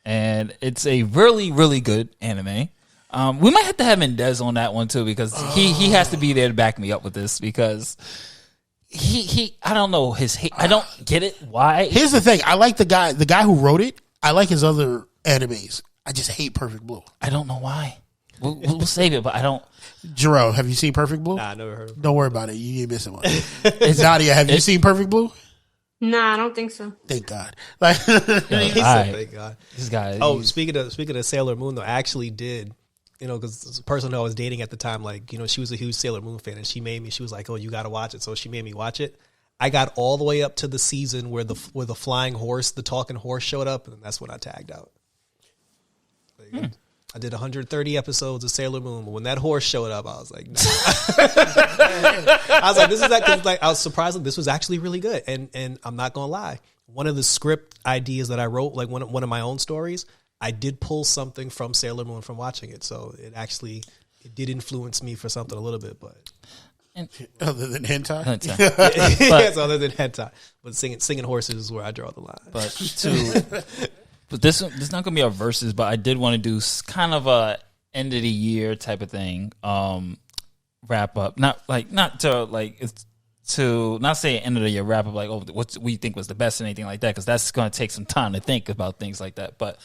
and it's a really really good anime. We might have to have Mendez on that one too because he has to be there to back me up with this because. He I don't know his hate. I don't get it. Why?
Here's the thing. I like the guy who wrote it. I like his other animes. I just hate Perfect Blue.
I don't know why. We'll save it, but I don't.
Jerrell, have you seen Perfect Blue?
Nah, I never heard of it.
Don't worry about it. You ain't missing one. Nadya, have you seen Perfect Blue?
Nah, I don't think so.
Thank God. Like,
thank God.
This guy.
Oh, speaking of Sailor Moon, though, I actually did. You know, because the person who I was dating at the time, like, you know, she was a huge Sailor Moon fan, and she was like, "Oh, you got to watch it." So she made me watch it. I got all the way up to the season where the flying horse, the talking horse, showed up, and that's when I tagged out. I did 130 episodes of Sailor Moon, but when that horse showed up, I was like, nah. I was like, this is like I was surprised. This was actually really good, and I'm not gonna lie. One of the script ideas that I wrote, like one of my own stories. I did pull something from Sailor Moon from watching it, so it did influence me for something a little bit, but
other than hentai,
yes, other than hentai, but singing horses is where I draw the line.
But this is not going to be a versus, but I did want to do kind of a end of the year type of thing, wrap up, not say end of the year wrap up like what we think was the best and anything like that, because that's going to take some time to think about things like that, but.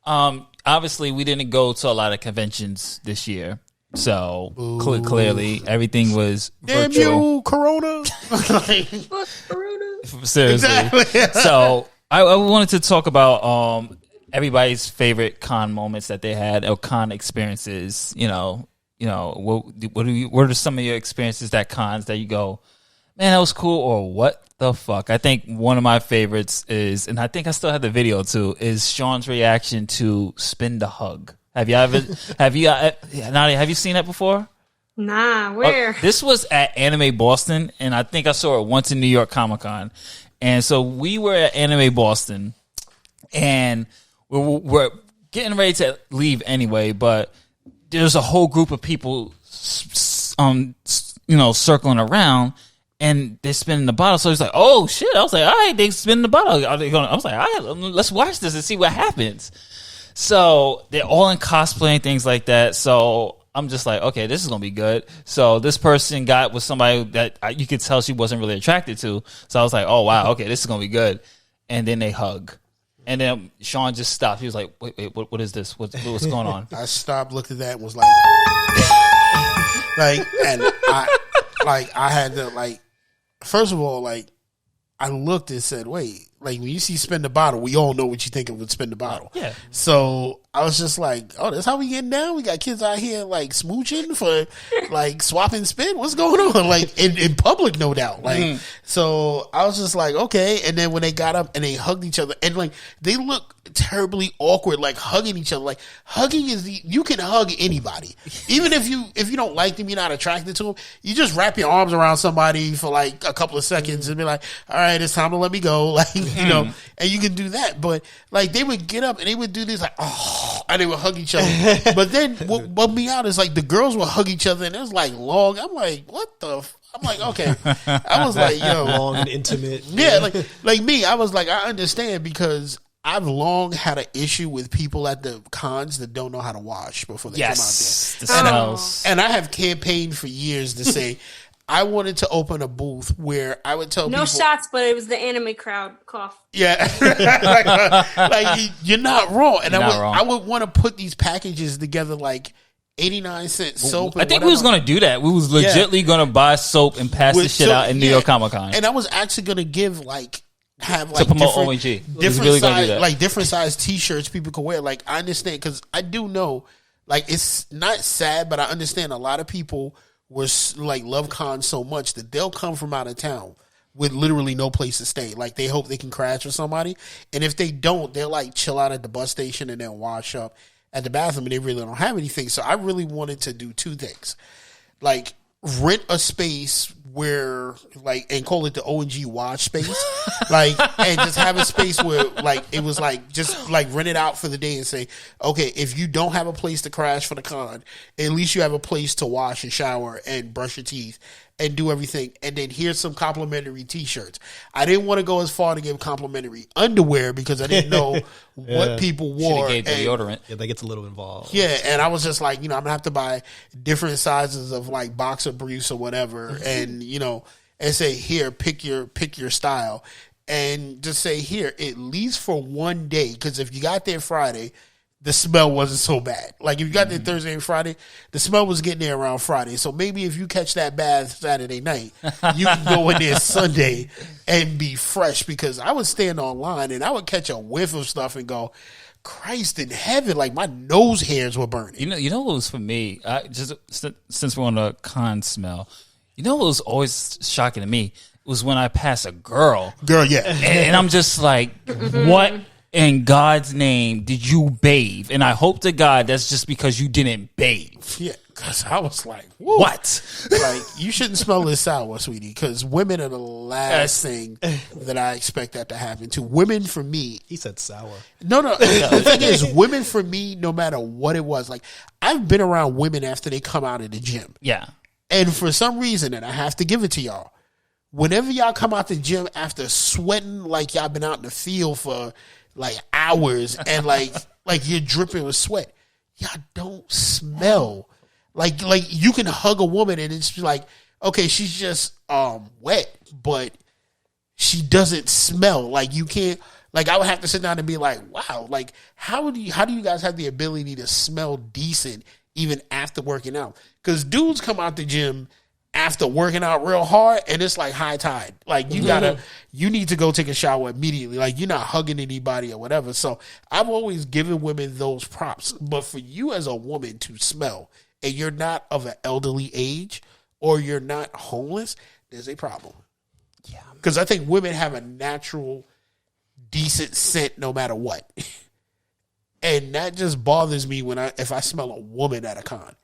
Obviously, we didn't go to a lot of conventions this year, so clearly everything was
damn
virtual.
You, Corona.
Seriously. Exactly. So I wanted to talk about everybody's favorite con moments that they had or con experiences. What are some of your experiences at cons that you go, man, that was cool, or what the fuck? I think one of my favorites is, and I think I still have the video too, is Sean's reaction to Spin the Hug. Nadya, have you seen that before?
Nah, where?
This was at Anime Boston, and I think I saw it once in New York Comic Con. And so we were at Anime Boston, and we're getting ready to leave anyway, but there's a whole group of people, circling around. And they're spinning the bottle, so he's like, "Oh shit!" I was like, "All right, they spinning the bottle." I was like, "All right, let's watch this and see what happens." So they're all in cosplay and things like that. So I'm just like, "Okay, this is gonna be good." So this person got with somebody that you could tell she wasn't really attracted to. So I was like, "Oh wow, okay, this is gonna be good." And then they hug, and then Sean just stopped. He was like, "Wait, what is this? What's going on?"
I stopped, looked at that, and was like, I had to like. First of all, like, I looked and said, wait, like when you see Spin the Bottle, we all know what you think of with Spin the Bottle.
Yeah.
So I was just like, oh, that's how we getting down? We got kids out here like smooching for like swapping spin? What's going on? Like in public, no doubt. Like, so I was just like, okay. And then when they got up and they hugged each other and like they look terribly awkward, like hugging each other. Like hugging you can hug anybody. Even if you don't like them, you're not attracted to them, you just wrap your arms around somebody for like a couple of seconds and be like, all right, it's time to let me go. Like, you know, and you can do that. But like they would get up and they would do this like, oh, and they would hug each other. But then what bugged me out is like the girls would hug each other and it was like long. I'm like, what the I'm like, okay. I was like, yo.
Long and intimate.
Yeah, like me, I was like, I understand because I've long had an issue with people at the cons that don't know how to wash before they come out there.
The smells.
And I have campaigned for years to say I wanted to open a booth where I would tell people.
No shots, but it was the anime crowd cough.
Yeah. like you're not wrong. And I would want to put these packages together like 89-cent soap.
I think we was gonna do that. We was legitly gonna buy soap and pass the shit out in New York Comic Con.
And I was actually gonna give like
to promote ONG.
Different size T-shirts people could wear. Like I understand because I do know, like it's not sad, but I understand a lot of people like love cons so much that they'll come from out of town with literally no place to stay. Like they hope they can crash with somebody, and if they don't, they'll like chill out at the bus station and then wash up at the bathroom, and they really don't have anything. So I really wanted to do two things, like rent a space where like and call it the ONG wash space, like and just have a space where like it was like just like rent it out for the day and say, okay, if you don't have a place to crash for the con, at least you have a place to wash and shower and brush your teeth and do everything, and then here's some complimentary T-shirts. I didn't want to go as far to give complimentary underwear because I didn't know what people wore.
Gave the deodorant.
Yeah, that gets a little involved.
Yeah, and I was just like, I'm gonna have to buy different sizes of like boxer briefs or whatever, and and say here, pick your style, and just say here at least for one day, because if you got there Friday, the smell wasn't so bad. Like if you got there Thursday and Friday, the smell was getting there around Friday. So maybe if you catch that bath Saturday night, you can go in there Sunday and be fresh. Because I would stand online and I would catch a whiff of stuff and go, Christ in heaven, like my nose hairs were burning.
You know what was for me? Just since we're on the con smell, what was always shocking to me was when I pass a girl.
Yeah,
and I'm just like, what in God's name did you bathe? And I hope to God that's just because you didn't bathe.
Yeah, because I was like, whoa.
What?
Like, you shouldn't smell this sour, sweetie, because women are the last thing that I expect that to happen to. Women, for me.
He said sour.
No. The thing is, women, for me, no matter what it was, like, I've been around women after they come out of the gym.
Yeah.
And for some reason, and I have to give it to y'all, whenever y'all come out the gym after sweating like y'all been out in the field for like hours and like you're dripping with sweat, y'all don't smell like you can hug a woman and it's like, okay, she's just wet, but she doesn't smell. Like you can't, like I would have to sit down and be like, wow, like how do you guys have the ability to smell decent even after working out? Because dudes come out the gym after working out real hard and it's like high tide. Like you need to go take a shower immediately. Like you're not hugging anybody or whatever. So I've always given women those props. But for you as a woman to smell and you're not of an elderly age or you're not homeless, there's a problem. Yeah. Because I think women have a natural decent scent no matter what. And that just bothers me if I smell a woman at a con.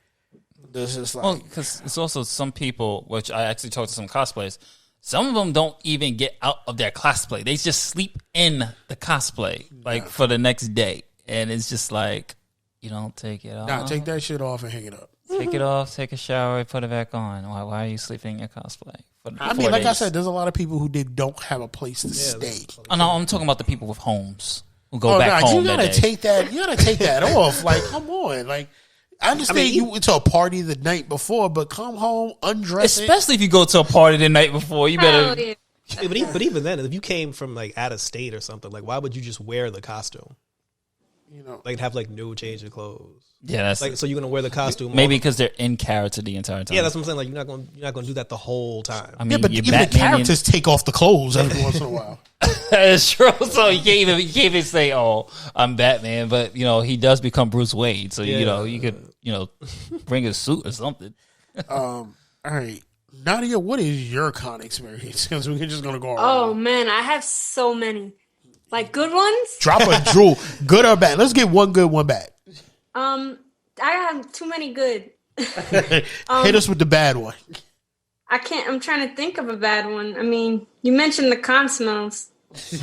It's just like,
because it's also some people, which I actually talked to some cosplayers, some of them don't even get out of their cosplay. They just sleep in the cosplay for the next day. And it's just like, you don't take it off.
Nah, take that shit off and hang it up.
Take it off, take a shower, put it back on. Why are you sleeping in your cosplay?
I mean, like I said, there's a lot of people who don't have a place to stay.
Oh, no, I'm talking about the people with homes who go back home.
You gotta take that off. Like, come on. Like, I understand you went to a party the night before, but come home, undress.
Especially if you go to a party the night before, you better.
Yeah, but even then, if you came from like out of state or something, like why would you just wear the costume?
You know,
like have like no change of clothes.
Yeah, that's
Like, so you're gonna wear the costume?
maybe because they're in character the entire time.
Yeah, that's what I'm saying. Like, you're not gonna do that the whole time.
I mean,
yeah, but
you're
even the
Batman
characters take off the clothes every once in a while.
That's true. So you can't even say, "Oh, I'm Batman," but he does become Bruce Wayne. So you could bring a suit or something.
All right, Nadia, what is your con experience? Because we're just gonna go around.
Oh man, I have so many. Like good ones?
Drop a jewel, good or bad. Let's get one good, one bad.
I have too many good.
Hit us with the bad one.
I'm trying to think of a bad one. I mean, you mentioned the con smells.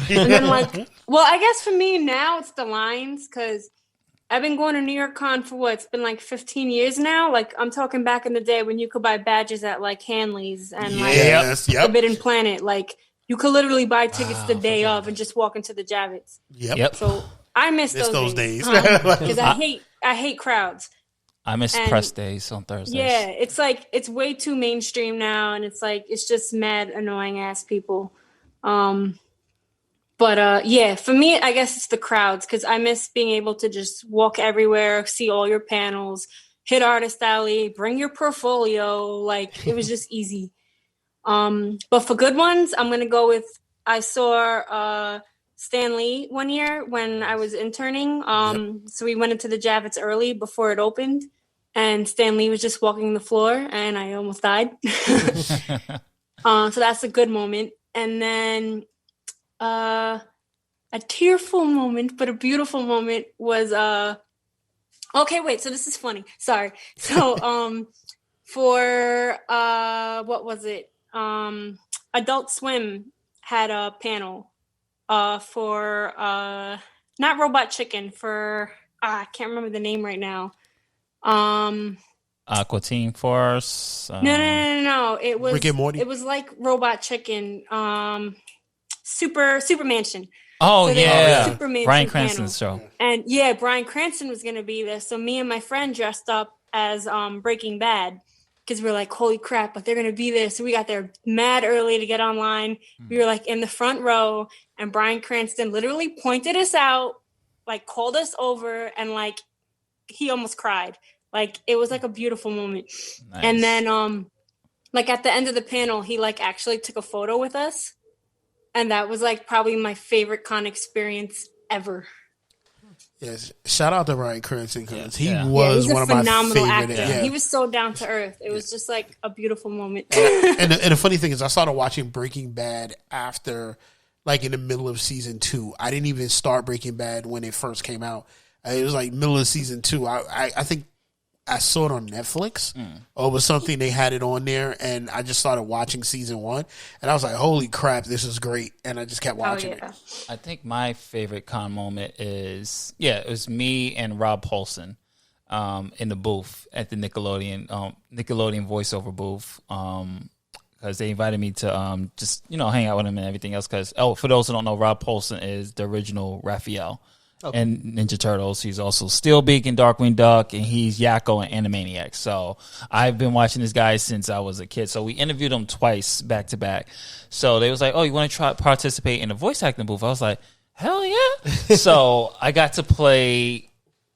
And then I guess for me now it's the lines, because I've been going to New York Con for it's been like 15 years now. Like, I'm talking back in the day when you could buy badges at like Hanley's and Forbidden Planet. Like, you could literally buy tickets the day of and just walk into the Javits.
Yep.
So I miss those days because I hate crowds.
I miss press days on Thursdays.
Yeah, it's like it's way too mainstream now, and it's just mad annoying ass people. But for me, I guess it's the crowds, because I miss being able to just walk everywhere, see all your panels, hit Artist Alley, bring your portfolio. Like, it was just easy. But for good ones, I'm gonna go with I saw Stan Lee one year when I was interning. So we went into the Javits early before it opened, and Stan Lee was just walking the floor, and I almost died. So that's a good moment. And then a tearful moment, but a beautiful moment was okay, wait, so this is funny. Sorry. So for what was it? Adult Swim had a panel for not Robot Chicken, for I can't remember the name right now.
Aqua Teen Force.
No. It was
Rick and Morty?
It was like Robot Chicken. Super Mansion.
Oh,
so
yeah.
Super Mansion
Bryan
panel.
Cranston's show.
And Bryan Cranston was going to be there. So me and my friend dressed up as Breaking Bad, because we were like, holy crap, but they're going to be there. So we got there mad early to get online. We were like in the front row, and Bryan Cranston literally pointed us out, like called us over, and like he almost cried. Like, it was like a beautiful moment. Nice. And then like at the end of the panel, he like actually took a photo with us. And that was like probably my favorite con experience ever.
Yes, shout out to Bryan Cranston, because he was one of my favorite actor.
Yeah. He was so down to earth. It was just like a beautiful moment.
and the funny thing is, I started watching Breaking Bad after, like, in the middle of season 2. I didn't even start Breaking Bad when it first came out. It was like middle of season 2. I think I saw it on Netflix, or it was something they had it on there, and I just started watching season 1, and I was like, holy crap, this is great, and I just kept watching it.
I think my favorite con moment is, it was me and Rob Paulson in the booth at the Nickelodeon voiceover booth, because they invited me to just, hang out with him and everything else, because, for those who don't know, Rob Paulson is the original Raphael. Okay. And Ninja Turtles. He's also Steelbeak and Darkwing Duck, and he's Yakko and Animaniacs. So I've been watching this guy since I was a kid. So we interviewed him twice back to back. So they was like, "Oh, you want to participate in the voice acting booth?" I was like, "Hell yeah!" So I got to play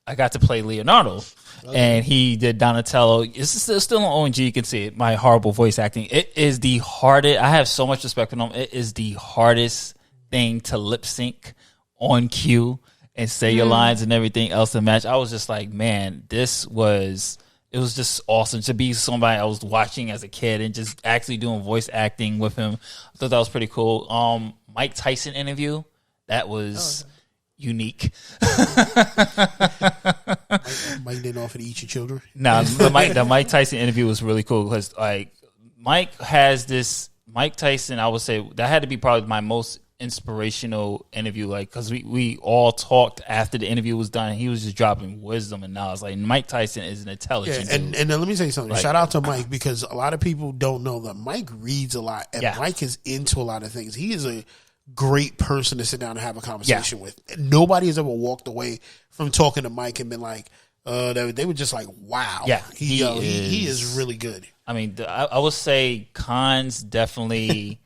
Leonardo, and he did Donatello. It's still on ONG. You can see it. My horrible voice acting. It is the hardest. I have so much respect for him. It is the hardest thing to lip sync on cue and say your lines and everything else to match. I was just like, man, it was just awesome to be somebody I was watching as a kid and just actually doing voice acting with him. I thought that was pretty cool. Mike Tyson interview, that was unique.
Mike didn't offer to eat your children?
No, the Mike Tyson interview was really cool, because like Mike Tyson, I would say that had to be probably my most inspirational interview, like, because we all talked after the interview was done, and he was just dropping wisdom and knowledge. Like, Mike Tyson is an intelligent dude.
And let me tell you something. Shout out to Mike, because a lot of people don't know that Mike reads a lot, and Mike is into a lot of things. He is a great person to sit down and have a conversation with. Nobody has ever walked away from talking to Mike and been like, they were just like, wow. Yeah, he is really good.
I mean, I would say cons definitely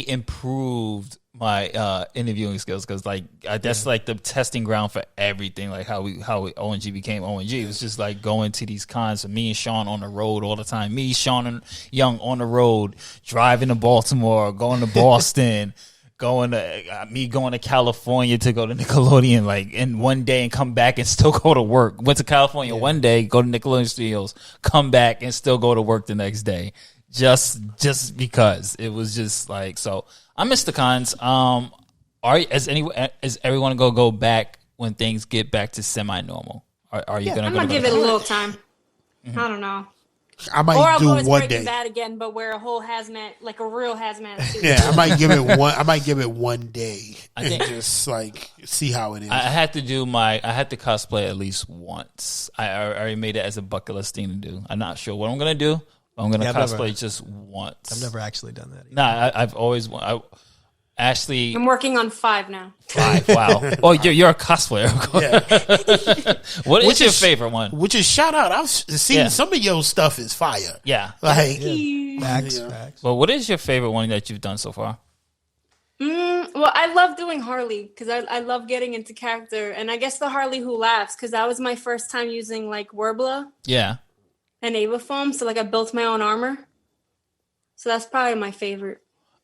improved my interviewing skills, because like that's like the testing ground for everything, like how ONG became ONG. It was just like going to these cons, and me and Sean on the road all the time, me, Sean, and Young on the road, driving to Baltimore, going to Boston, going to California to go to Nickelodeon, like in one day and come back and still go to work. Went to California one day, go to Nickelodeon Studios, come back and still go to work the next day, just because it was just like so. I miss the cons. Is everyone gonna go back when things get back to semi-normal? Are you gonna?
I'm gonna give it a little time. I don't know.
I might
Or I'll
do
go as
one
Breaking
day.
Bad again, but wear a whole hazmat, like a real hazmat suit.
Yeah, I might give it one day.
I think
just like see how it is.
I had to cosplay at least once. I already made it as a bucket list thing to do. I'm not sure what I'm gonna do. I'm gonna cosplay just once.
I've never actually done that.
Nah, I've always. Ashley,
I'm working on 5 now.
5. Wow. Oh, you're a cosplayer.
Yeah.
What is your favorite one?
Which is shout out. I've seen some of your stuff is fire.
Yeah.
Like
Facts.
Well, what is your favorite one that you've done so far?
Well, I love doing Harley because I love getting into character, and I guess the Harley who laughs because that was my first time using like Werbla
Yeah.
and Ava foam, so like I built my own armor. So that's probably my favorite.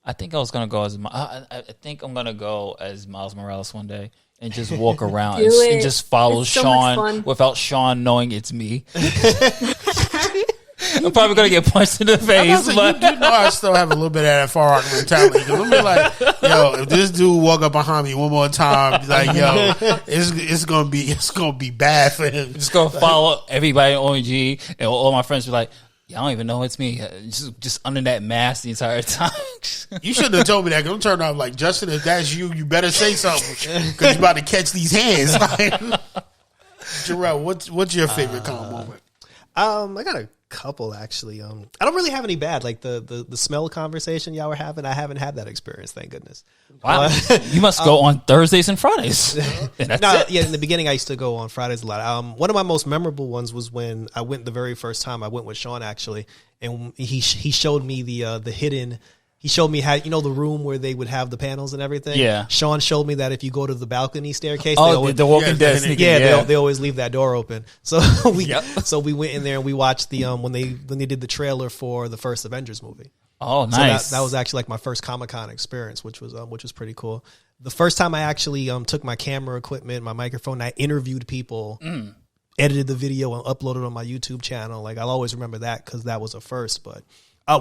I think I was gonna go as I think I'm gonna go as Miles Morales one day and just walk around and just follow
It's so much
Sean
fun.
without Sean knowing it's me. I'm probably gonna get punched in the face,
you
but
do know I still have a little bit of that Far Rock mentality. I'm be like, yo, if this dude walk up behind me one more time, like, yo, it's gonna be bad for him.
just gonna follow everybody on ONG, and all my friends be like, "Yeah, I don't even know it's me." Just under that mask the entire time.
You shouldn't have told me that. 'Cause I'm turning off like, Justin, if that's you, you better say something because you about to catch these hands. Jerrell, what's your favorite con moment?
I got a couple actually. I don't really have any bad. Like the smell conversation y'all were having, I haven't had that experience, thank goodness.
Wow, you must go on Thursdays and Fridays. And that's it.
Yeah, in the beginning I used to go on Fridays a lot. One of my most memorable ones was when I went the very first time. I went with Sean actually, and he showed me the hidden. He showed me how, the room where they would have the panels and everything.
Yeah.
Sean showed me that if you go to the balcony staircase,
The Walking Dead sneaking.
they always leave that door open. So we went in there and we watched the when they did the trailer for the first Avengers movie.
Oh, nice.
So that was actually like my first Comic-Con experience, which was pretty cool. The first time I actually took my camera equipment, my microphone, I interviewed people, edited the video and uploaded on my YouTube channel. Like I'll always remember that because that was a first. But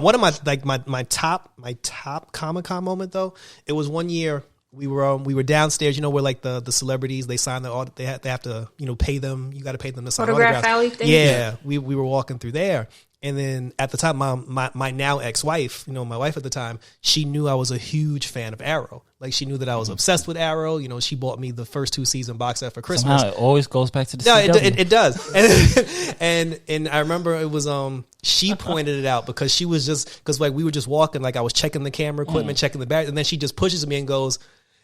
one of my top Comic-Con moment though, it was one year we were downstairs, where like the celebrities, they sign they have to pay them. You got to pay them to sign
Autograph
autographs.
alley thing?
Yeah, we were walking through there. And then at the time, my now ex-wife, my wife at the time, she knew I was a huge fan of Arrow. Like she knew that I was obsessed with Arrow. She bought me the first 2 season box set for Christmas.
Somehow it always goes back to the
No,
CW.
it does. And I remember it was she pointed it out because she was because like we were just walking, like I was checking the camera equipment, checking the battery, and then she just pushes me and goes,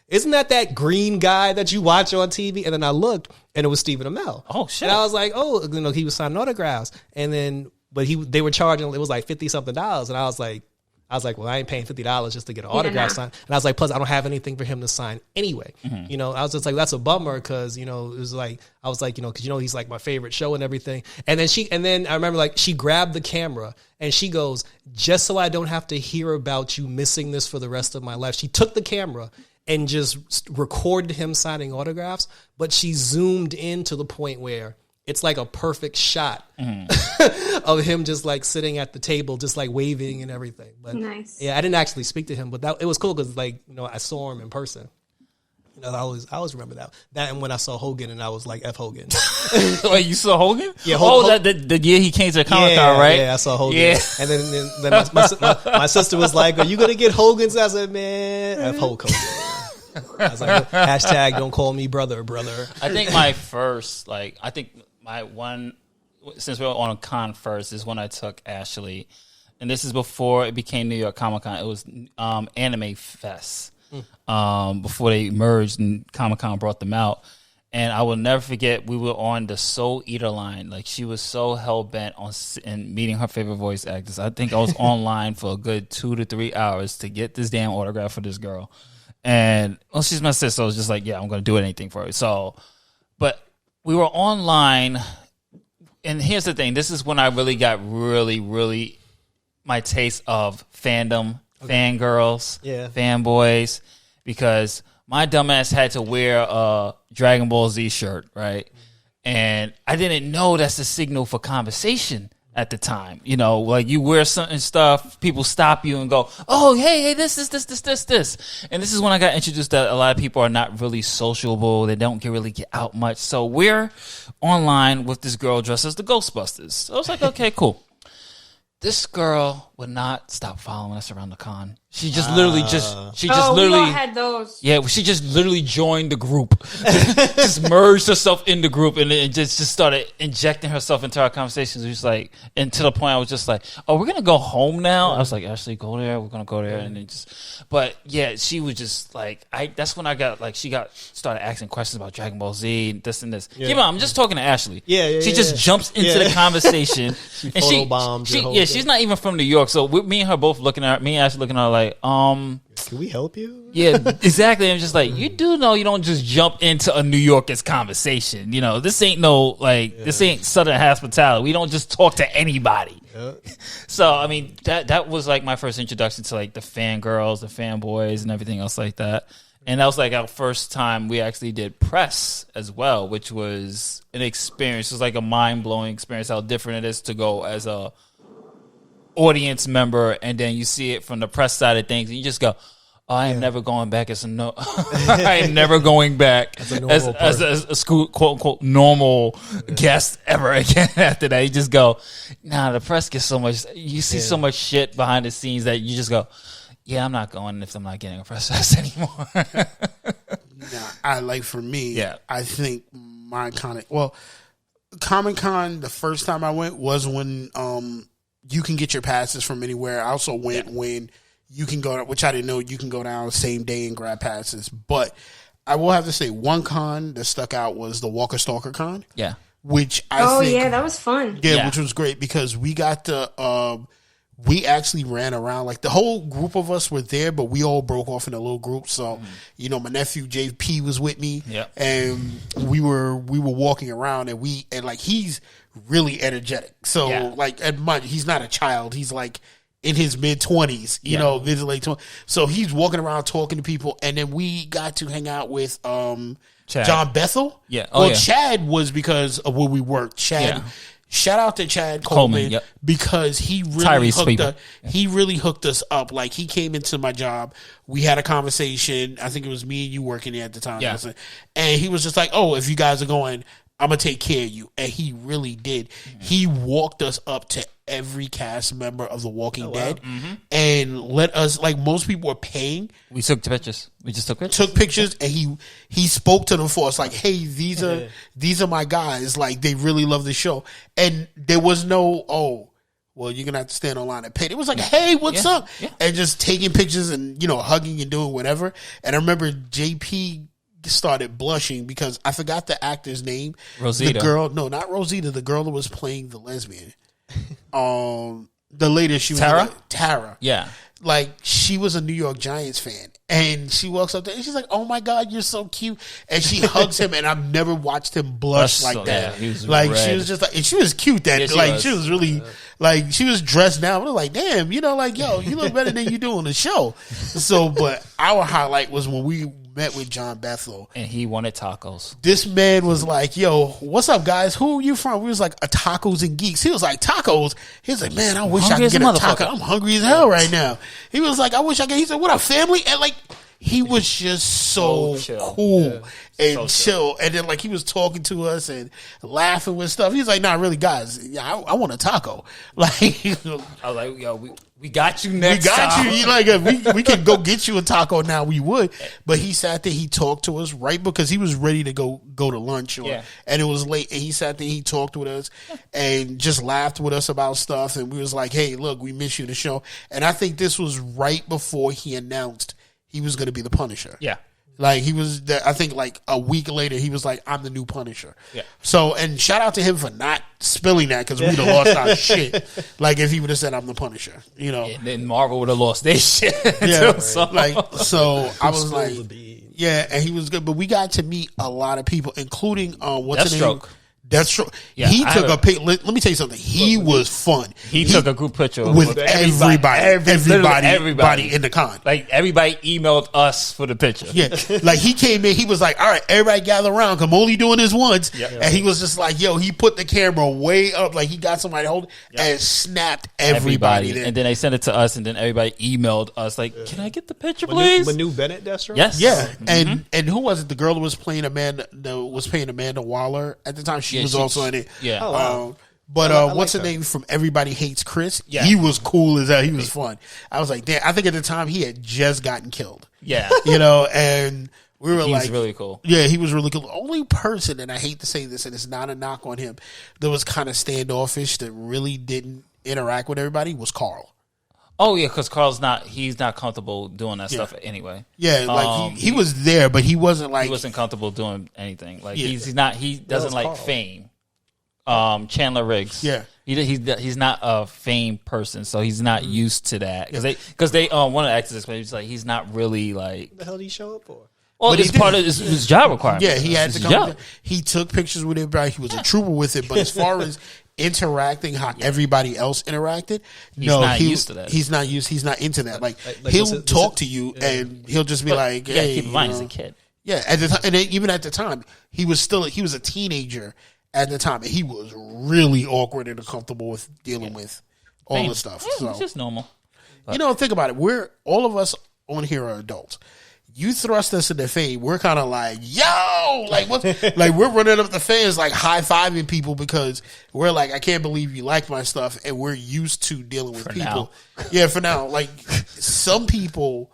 "Isn't that green guy that you watch on TV?" And then I looked, and it was Stephen Amell.
Oh shit!
And I was like, "Oh, he was signing autographs." And then, but they were charging, it was like $50-something, and I was like, well, I ain't paying $50 just to get an autograph signed. And I was like, plus I don't have anything for him to sign anyway. I was just like, that's a bummer because, it was like, I was like, because, he's like my favorite show and everything. And then I remember like she grabbed the camera and she goes, "Just so I don't have to hear about you missing this for the rest of my life." She took the camera and just recorded him signing autographs, but she zoomed in to the point where it's like a perfect shot of him just like sitting at the table, just like waving and everything. But
nice.
Yeah, I didn't actually speak to him, but it was cool because like, I saw him in person. I always remember that. That and when I saw Hogan and I was like, F Hogan.
Wait, you saw Hogan?
Yeah.
The year he came to the Comic-Con, right?
Yeah, I saw Hogan.
Yeah.
And then my sister was like, "Are you going to get Hogan's?" I said, "Man, F Hulk Hogan." I was like, hashtag don't call me brother.
I think my first, my one, since we were on a con first, is when I took Ashley, and this is before it became New York Comic Con. It was Anime Fest before they merged and Comic Con brought them out. And I will never forget, we were on the Soul Eater line. Like she was so hell bent on meeting her favorite voice actors. I think I was online for a good 2 to 3 hours to get this damn autograph for this girl. And well, she's my sister, so I was just like, yeah, I'm going to do anything for her. So, but we were online, and here's the thing: this is when I really got really my taste of fandom, fangirls, fanboys, because my dumbass had to wear a Dragon Ball Z shirt, right? And I didn't know that's the signal for conversation at the time. You know, like you wear something stuff, people stop you and go, oh, hey, this. And this is when I got introduced that a lot of people are not really sociable. They don't really get out much. So we're online with this girl dressed as the Ghostbusters. So I was like, okay, cool. This girl would not stop following us around the con. She just literally we
all had those.
Yeah, she just literally joined the group, just merged herself in the group, and just started injecting herself into our conversations. It was like, and to the point I was just like, "Oh, we're gonna go home now." I was like, "Ashley, go there. We're gonna go there," and then but yeah, she was just like, that's when I got like, started asking questions about Dragon Ball Z, and this and this. Yeah, I'm just talking to Ashley. She just jumps into the conversation, and she's not even from New York, so me and her both looking at me and Ashley looking at her like, can
we help you?
Yeah, exactly. I'm just like, you do know you don't just jump into a New Yorker's conversation. You know, this ain't this ain't Southern hospitality. We don't just talk to anybody. Yeah. So, I mean, that was like my first introduction to like the fangirls, the fanboys, and everything else like that. And that was like our first time we actually did press as well, which was an experience. It was like a mind-blowing experience how different it is to go as a audience member, and then you see it from the press side of things, and you just go, oh, I am never going back as I am never going back as a school, quote unquote normal guest ever again. After that, you just go, nah, the press gets so much, you see so much shit behind the scenes that you just go, yeah, I'm not going if I'm not getting a press pass anymore.
For me, I think my Comic-Con, the first time I went was when you can get your passes from anywhere. I also went when you can go, which I didn't know, you can go down the same day and grab passes. But I will have to say, one con that stuck out was the Walker Stalker Con. Yeah. Which I think...
that was fun.
Yeah, which was great because we got to... we actually ran around. Like, the whole group of us were there, but we all broke off in a little group. So, you know, my nephew JP was with me. Yeah. And we were walking around, and he's really energetic. So, he's not a child. He's like in his mid-20s, you know, mid to late 20s. So he's walking around talking to people, and then we got to hang out with Chad. John Bethel. Yeah. Chad was because of where we worked. Shout out to Chad Coleman because he really hooked us up. Like, he came into my job. We had a conversation. I think it was me and you working there at the time. Yeah. And he was just like, oh, if you guys are going, I'm going to take care of you. And he really did. Mm-hmm. He walked us up to every cast member of The Walking Dead and let us, like, most people were paying.
We took pictures. We just took pictures.
Took pictures, and he spoke to them for us, like, hey, these are my guys. Like, they really love the show. And there was no, well, you're going to have to stand online and pay. It was like, hey, what's up? Yeah. And just taking pictures and, you know, hugging and doing whatever. And I remember JP started blushing because I forgot the actor's name.
Rosita.
The girl, no, not Rosita. The girl that was playing the lesbian. The lady, she was
Tara.
Tara.
Yeah.
Like, she was a New York Giants fan. And she walks up there and she's like, oh my God, you're so cute. And she hugs him, and I've never watched him blush like that. Yeah, he was like, red. She was just like, and she was cute that, she was really, like, she was dressed down. We're like, damn, you know, like, yo, you look better than you do on the show. So, but our highlight was when we met with John Bethel.
And he wanted tacos.
This man was like, yo, what's up, guys? Who are you from? We was like, Otakus and Geeks. He was like, tacos? He was like, man, I wish I could get a taco. I'm hungry as hell right now. He was like, I wish I could. He said, what up, family? And like, he was just so cool and chill. And then, like, he was talking to us and laughing with stuff. He's like, nah, really, guys, I want a taco. Like,
I was like, yo, we got you next time.
You. Like, if we can go get you a taco now, we would. But he sat there, he talked to us, right? Because he was ready to go to lunch. And it was late. And he sat there, he talked with us and just laughed with us about stuff. And we was like, hey, look, we miss you, the show. And I think this was right before he announced he was going to be the Punisher.
Yeah.
Like he was, I think like a week later, he was like, "I'm the new Punisher."
Yeah.
So, and shout out to him for not spilling that because we'd have lost our shit. Like if he would have said, "I'm the Punisher," you know.
And then Marvel would have lost their shit.
Yeah.
Too, so.
So I was like, yeah, and he was good. But we got to meet a lot of people, including what's his name? Deathstroke.
Yeah,
he took a pic. Let me tell you something. He was fun.
He took a group picture
with everybody in the con.
Like everybody emailed us for the picture.
Yeah, like he came in. He was like, "All right, everybody gather around. 'Cause I'm only doing this once." Yep. And he was just like, "Yo," he put the camera way up, like he got somebody hold and snapped everybody.
And then they sent it to us, and then everybody emailed us like, "Can I get the picture, please?"
Manu Bennett, Deathstroke.
Yes.
Yeah, and who was it? The girl that was playing Amanda Waller at the time. She was also in it.
Yeah.
Oh, wow.
But what's her name from Everybody Hates Chris?
Yeah.
He was cool as hell. He was fun. I was like, damn, I think at the time he had just gotten killed.
Yeah.
You know, and we were
He
like,
was really cool.
Yeah, he was really cool. The only person, and I hate to say this, and it's not a knock on him, that was kind of standoffish, that really didn't interact with everybody was Carl.
Oh yeah, because he's not comfortable doing that stuff anyway.
Yeah, like he was there, but he wasn't like
he wasn't comfortable doing anything. Like
Yeah.
he doesn't like
Carl?
fame. Chandler Riggs.
Yeah.
He's not a fame person, so he's not used to that. Because they one of the actors explained, he's like he's not really like.
What the hell did he show up for?
Well,
But
it's
he
part
did.
of his job requirement.
Yeah, he had
It's
to
his
come.
job.
He took pictures with everybody. He was a trooper with it. But as far as interacting, how everybody else interacted,
not used to that.
He's not used. He's not into that. Like
was
he'll
it-
talk to you, and he'll just be like,
You gotta
"Hey,
keep in mind,
you
he's
know."
a kid.
Yeah, at the time, and then even at the time, he was a teenager at the time, and he was really awkward and uncomfortable with dealing with all the stuff.
Yeah,
So
it's just normal.
think about it. We're all of us on here are adults. You thrust us into fame, we're kind of like, yo, like what? Like we're running up the fans, like high fiving people because we're like, I can't believe you like my stuff, and we're used to dealing with people. Yeah, for now, like some people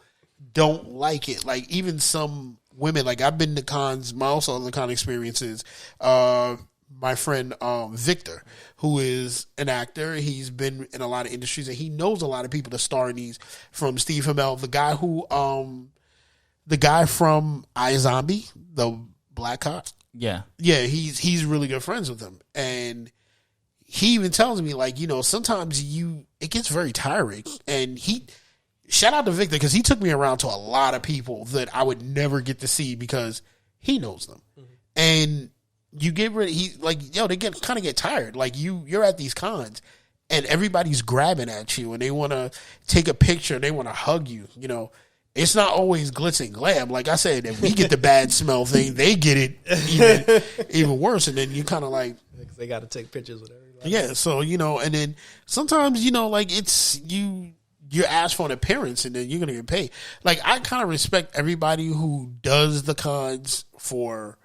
don't like it. Like even some women, like I've been to cons, my also other con experiences. My friend Victor, who is an actor, he's been in a lot of industries, and he knows a lot of people that star in these. From Steve Hamel, the guy from iZombie, the black cop.
Yeah.
Yeah, he's really good friends with him, and he even tells me like, sometimes it gets very tiring. And shout out to Victor because he took me around to a lot of people that I would never get to see because he knows them, and you get rid. They get tired. Like you're at these cons, and everybody's grabbing at you, and they want to take a picture, and they want to hug you. It's not always glitz and glam. Like I said, if we get the bad smell thing, they get it even worse. And then you kind of like,
They got to take pictures with everybody.
yeah. So, and then sometimes, like it's you're asked for an appearance and then you're going to get paid. Like I kind of respect everybody who does the cons for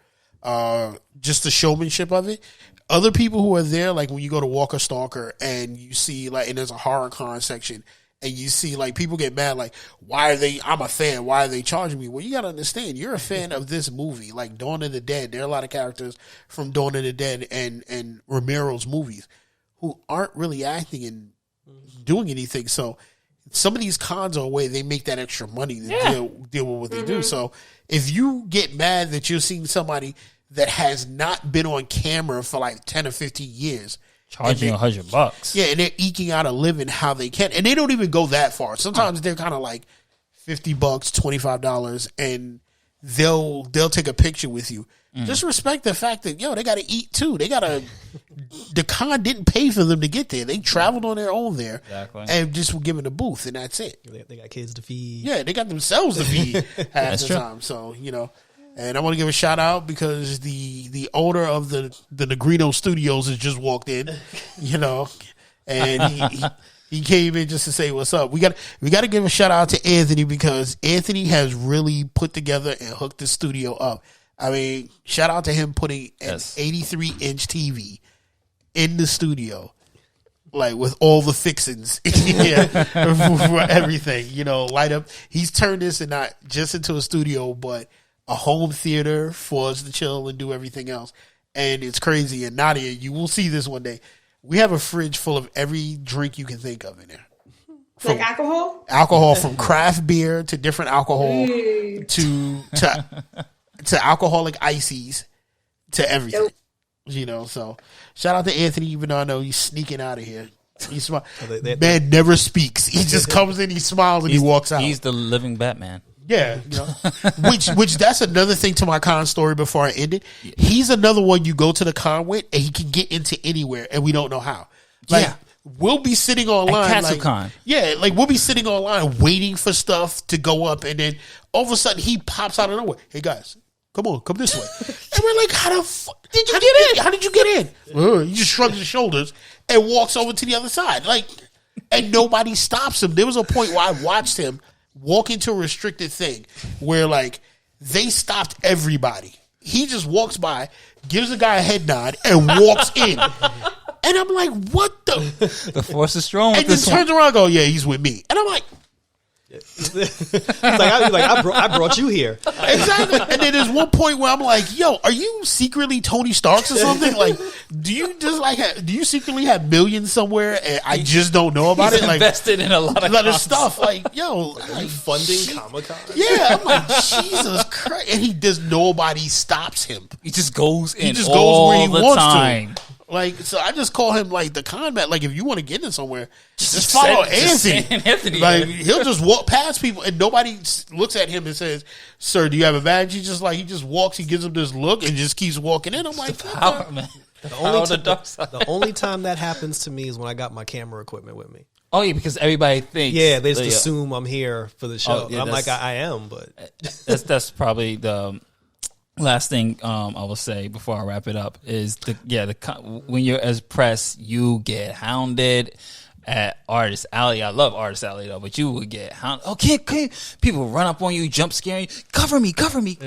just the showmanship of it. Other people who are there, like when you go to Walker Stalker and you see and there's a horror con section, and you see people get mad, like, I'm a fan, why are they charging me? Well, you gotta understand, you're a fan of this movie, like Dawn of the Dead. There are a lot of characters from Dawn of the Dead and Romero's movies who aren't really acting and doing anything. So some of these cons are a way they make that extra money to deal with what they do. So if you get mad that you're seeing somebody that has not been on camera for like 10 or 15 years,
charging $100.
yeah, and they're eking out a living how they can, and they don't even go that far. Sometimes they're kind of like $50, $25, and they'll take a picture with you. Just respect the fact that they got to eat too. The con didn't pay for them to get there. They traveled on their own there, and just were given a booth, and that's it.
They got kids to feed.
Yeah, they got themselves to feed half the time. So and I want to give a shout out because the owner of the Negrino Studios has just walked in, and he came in just to say what's up. We got to give a shout out to Anthony because Anthony has really put together and hooked the studio up. I mean, shout out to him putting an 83-inch TV in the studio, like with all the fixings, for everything. Light up. He's turned this and not just into a studio, but a home theater for us to chill and do everything else. And it's crazy. And Nadya, you will see this one day. We have a fridge full of every drink you can think of in there.
Like alcohol?
Alcohol, from craft beer to different alcohol to alcoholic ices to everything.
Dope.
You know, so shout out to Anthony, even though I know he's sneaking out of here. He's man never speaks. He just comes in, he smiles, and he walks out.
He's the living Batman.
Yeah, you know, which that's another thing to my con story before I end it. He's another one you go to the con with, and he can get into anywhere, and we don't know how. Like, we'll be sitting online,
At
like,
CastleCon.
yeah, like we'll be sitting online waiting for stuff to go up, and then all of a sudden he pops out of nowhere. Hey guys, come on, come this way. And we're like, how the fuck did you get in? How did you get in? He just shrugs his shoulders and walks over to the other side, like, and nobody stops him. There was a point where I watched him walk into a restricted thing where, like, they stopped everybody. He just walks by, gives the guy a head nod, and walks in. And I'm like, what the?
The force is strong with
And then
this
turns
one.
around and go, yeah, he's with me. And I'm like,
I brought you here.
exactly. And then there's one point where I'm like, yo, are you secretly Tony Starks or something? Like, do you secretly have millions somewhere and I just don't know about
He's
it? Like,
invested in a lot of
stuff. Like, yo, like,
Funding Comic-Con.
yeah, I'm like, Jesus Christ. And he does, nobody stops him.
He just goes in.
He just
all
goes where he
the
wants
time.
to. Like, so I just call him like the con man. Like, if you want to get in somewhere, just follow Anthony. Like, he'll just walk past people and nobody looks at him and says, "Sir, do you have a badge?" He just walks. He gives them this look and just keeps walking in. I'm like,
Power, man.
The only time that happens to me is when I got my camera equipment with me.
Oh yeah, because everybody thinks.
Yeah, they just assume I'm here for the show.
Yeah,
I'm like, I am, but
that's probably the last thing I will say before I wrap it up is when you're as press, you get hounded at Artist Alley. I love Artist Alley though, but you would get hounded. Okay, people run up on you, jump scare you, cover me.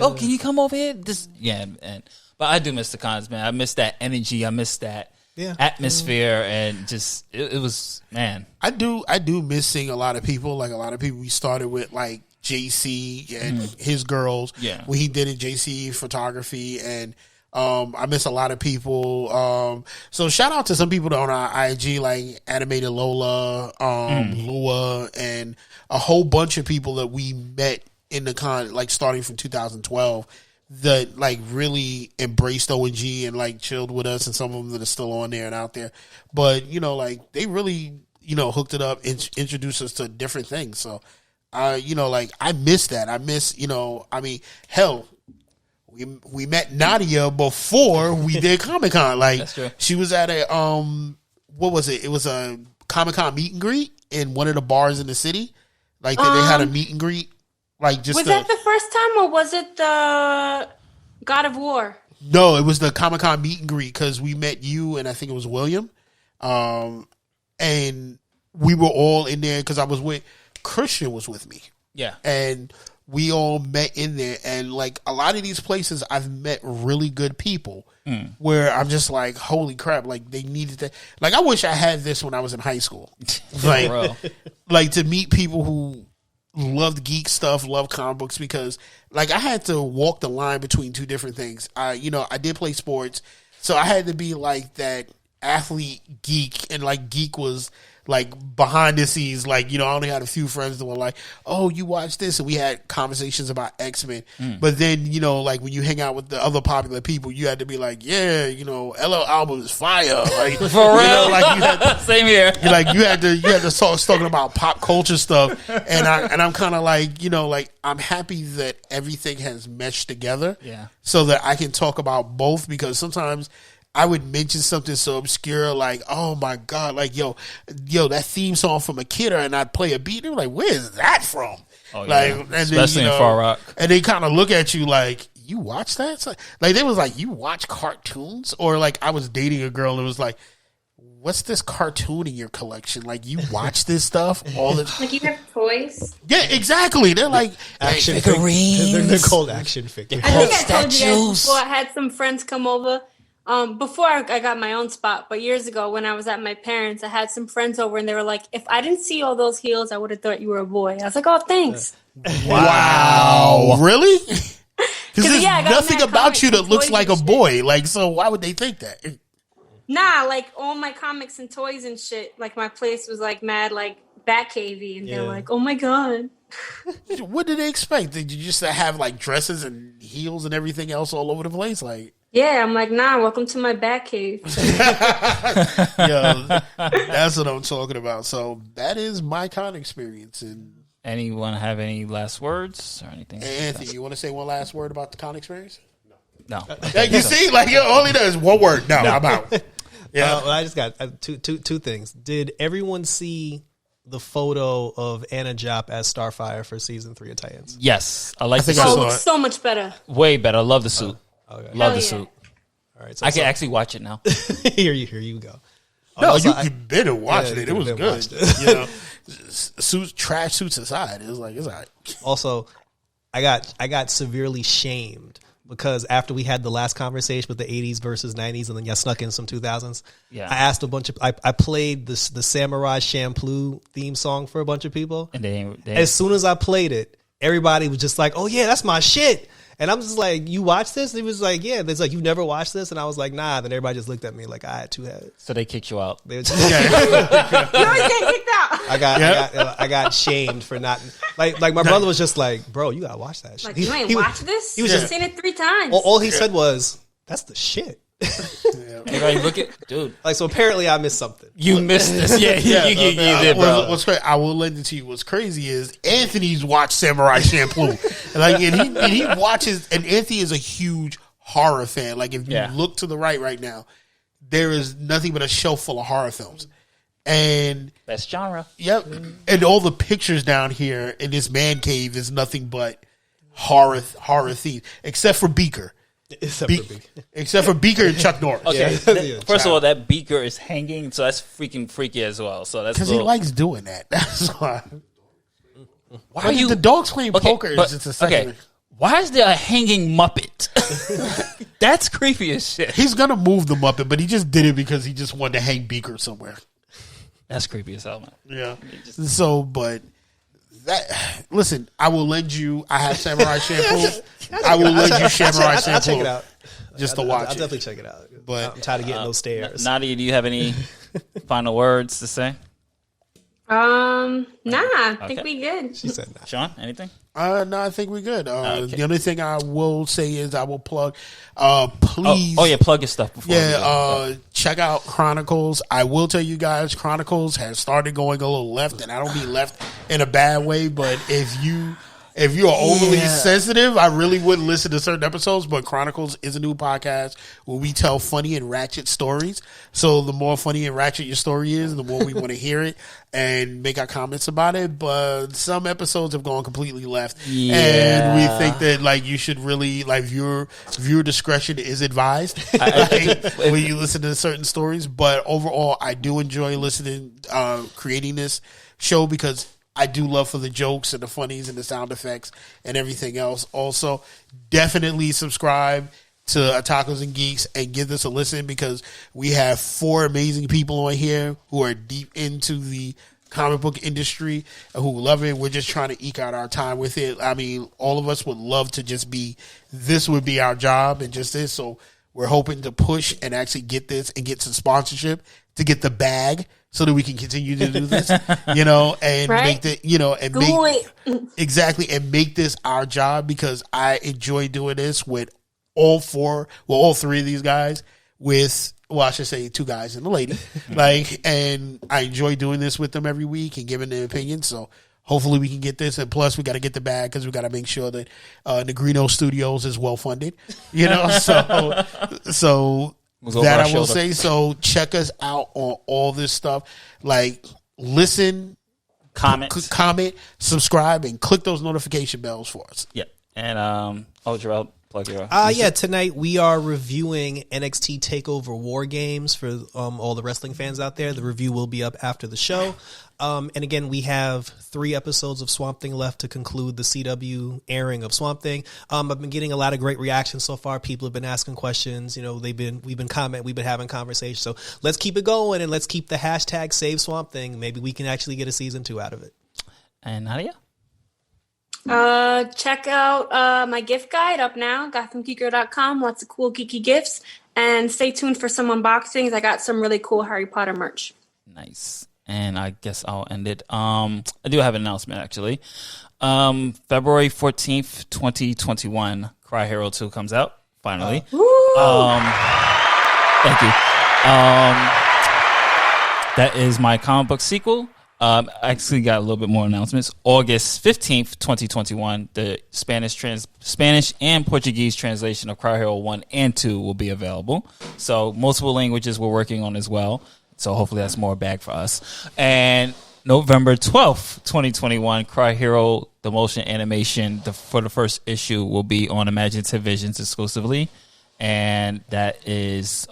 Oh, can you come over here? But I do miss the cons, man. I miss that energy. I miss that atmosphere, and just it was, man.
I do miss seeing a lot of people. Like, a lot of people we started with, like JC and his girls.
Yeah,
when he did it, JC Photography, and I miss a lot of people. So shout out to some people on our IG, like Animated Lola, Lua, and a whole bunch of people that we met in the con, like starting from 2012. That like really embraced ONG and like chilled with us, and some of them that are still on there and out there. But you know, like they really, you know, hooked it up and introduced us to different things. So, you know, like I miss that. I miss, you know, I mean, hell, we met Nadya before we did Comic-Con. Like,
that's true.
She was at a what was it? It was a Comic-Con meet and greet in one of the bars in the city. Like they had a meet and greet. Like, just
was that the first time, or was it the God of War?
No, it was the Comic-Con meet and greet, because we met you and I think it was William, and we were all in there because I was with Christian was with me.
Yeah, and
we all met in there, and like a lot of these places, I've met really good people where I'm just like, holy crap! Like, they needed that. Like, I wish I had this when I was in high school. Like to meet people who loved geek stuff, loved comic books, because like I had to walk the line between two different things. I did play sports, so I had to be like that athlete geek, and like geek was like behind the scenes. Like, you know, I only had a few friends that were like, "Oh, you watch this," and we had conversations about X-Men. But then, you know, like when you hang out with the other popular people, you had to be like, "Yeah, you know, LL album is fire." Like,
for real,
you know, like you had
same here.
Like you had to start talking about pop culture stuff, and I'm kind of like, you know, like I'm happy that everything has meshed together, so that I can talk about both, because sometimes I would mention something so obscure like, oh my God, like, yo, that theme song from Akira, and I'd play a beat. They were like, where is that from?
Oh,
like,
yeah.
and
especially
then,
in Far Rock.
And they kind of look at you like, you watch that? So, like, they was like, you watch cartoons? Or like, I was dating a girl and it was like, what's this cartoon in your collection? Like, you watch this stuff all the time?
Like, you have toys?
Yeah, exactly. They're like
action
figurines.
They're called action figures.
I think I told you guys before, I had some friends come over. Before I got my own spot, but years ago when I was at my parents', I had some friends over and they were like, if I didn't see all those heels, I would have thought you were a boy. I was like, oh, thanks.
Wow. Really? Because there's nothing about you that looks like a
shit.
boy. Like, so why would they think that?
Nah, like all my comics and toys and shit, like my place was like mad, like Batcave, and they're like, "Oh my god."
What did they expect? Did you just have like dresses and heels and everything else all over the place? Like,
yeah, I'm like, nah, welcome to my Batcave.
yo, that's what I'm talking about. So that is my con experience. And
anyone have any last words or anything?
Anthony, you want to say one last word about the con experience?
No.
You see, like all he does is one word. No, I'm out. Yeah,
well, I just got two things. Did everyone see the photo of Anna Jop as Starfire for season 3 of Titans?
Yes, I like the
think I
suit.
saw
Looks so much better.
Way better. I love the suit.
Okay.
Love the
Hell yeah.
suit.
All right, so
I can actually watch it now.
here you go.
no,
Also,
you could better watch it. It was
been
good.
watched it.
You know, suits, trash suits aside, it was like it's all right.
Also, I got severely shamed because after we had the last conversation with the 80s versus 90s, and then y'all snuck in some 2000s.
Yeah.
I asked a bunch of I played the Samurai Champloo theme song for a bunch of people,
And they
as soon as I played it, everybody was just like, "Oh yeah, that's my shit." And I'm just like, "You watch this?" And he was like, "Yeah." There's like, "You never watched this?" And I was like, "Nah." Then everybody just looked at me like I had two heads.
so they kicked you out.
They were just,
You always get kicked out.
I got shamed for not like my brother was just like, "Bro, you gotta watch that shit."
Like, you ain't watched this?
he was
You've
just-
seen it 3 times.
All he said was, "That's the shit."
Everybody look at dude.
Like, so apparently I missed something.
You missed this. Yeah, you did, bro.
What's crazy? I will lend it to you. What's crazy is Anthony's watched Samurai Champloo, like, and he watches. And Anthony is a huge horror fan. Like, if you
Yeah.
look to the right now, there is nothing but a shelf full of horror films. And
Best genre.
yep, and all the pictures down here in this man cave is nothing but horror themed, except for Beaker. Except for Beaker and Chuck Norris.
Okay.
Yeah.
First of all, that beaker is hanging, so that's freaking freaky as well. So that's
Because he likes doing that. That's why.
Why are you
The dogs playing poker
but-
is just a second.
okay. Why is there a hanging Muppet? That's creepy as shit.
He's gonna move the Muppet, but he just did it because he just wanted to hang Beaker somewhere.
That's creepy as hell, man.
Yeah. So, but that listen, I will lend you. I have Samurai Shampoo. I will lend you Samurai
I'll
Shampoo
check it out.
just to
I'll
watch
definitely
it.
check it out.
But
I'm tired of getting those stares.
Nadia, do you have any final words to say?
Nah, I think
Okay.
we good.
She said, "Nah."
Sean, anything?
no, I think we're good.
Okay.
The only thing I will say is I will plug. Please.
Oh yeah, plug your stuff before. we
Yeah,
go.
check out Chronicles. I will tell you guys, Chronicles has started going a little left, and I don't mean left in a bad way, but if you are overly sensitive, I really wouldn't listen to certain episodes. But Chronicles is a new podcast where we tell funny and ratchet stories. So the more funny and ratchet your story is, the more we want to hear it and make our comments about it. But some episodes have gone completely left, and we think that like you should really like viewer discretion is advised when you listen to certain stories. But overall, I do enjoy listening, creating this show because I do love for the jokes and the funnies and the sound effects and everything else. Also, definitely subscribe to Otakus and Geeks and give this a listen because we have 4 amazing people on here who are deep into the comic book industry and who love it. We're just trying to eke out our time with it. I mean, all of us would love to just this would be our job and just this. So we're hoping to push and actually get this and get some sponsorship to get the bag so that we can continue to do this, and
Right?
make and make this our job because I enjoy doing this with all 3 of these guys I should say 2 guys and a lady, and I enjoy doing this with them every week and giving their opinions. So hopefully we can get this, and plus we got to get the bag because we got to make sure that Negrino Studios is well funded, so. That I will say. So check us out on all this stuff. Like, listen, comment, subscribe, and click those notification bells for us.
Yeah. And Jerrell, plug your.
Tonight we are reviewing NXT TakeOver War Games for all the wrestling fans out there. The review will be up after the show. And again, we have 3 episodes of Swamp Thing left to conclude the CW airing of Swamp Thing. I've been getting a lot of great reactions so far. People have been asking questions. We've been having conversations. So let's keep it going and let's keep the hashtag Save Swamp Thing. Maybe we can actually get a season 2 out of it.
And Nadia?
Check out my gift guide up now, GothamGeeker.com. Lots of cool geeky gifts. And stay tuned for some unboxings. I got some really cool Harry Potter merch.
Nice. and I guess I'll end it. I do have an announcement, actually. February 14th, 2021, Cry Hero 2 comes out, finally. Thank you. That is my comic book sequel. I actually got a little bit more announcements. August 15th, 2021, the Spanish and Portuguese translation of Cry Hero 1 and 2 will be available. So multiple languages we're working on as well. So hopefully that's more bag for us. And November 12th, 2021, Cry Hero, the motion animation for the first issue will be on Imaginative Visions exclusively. And that is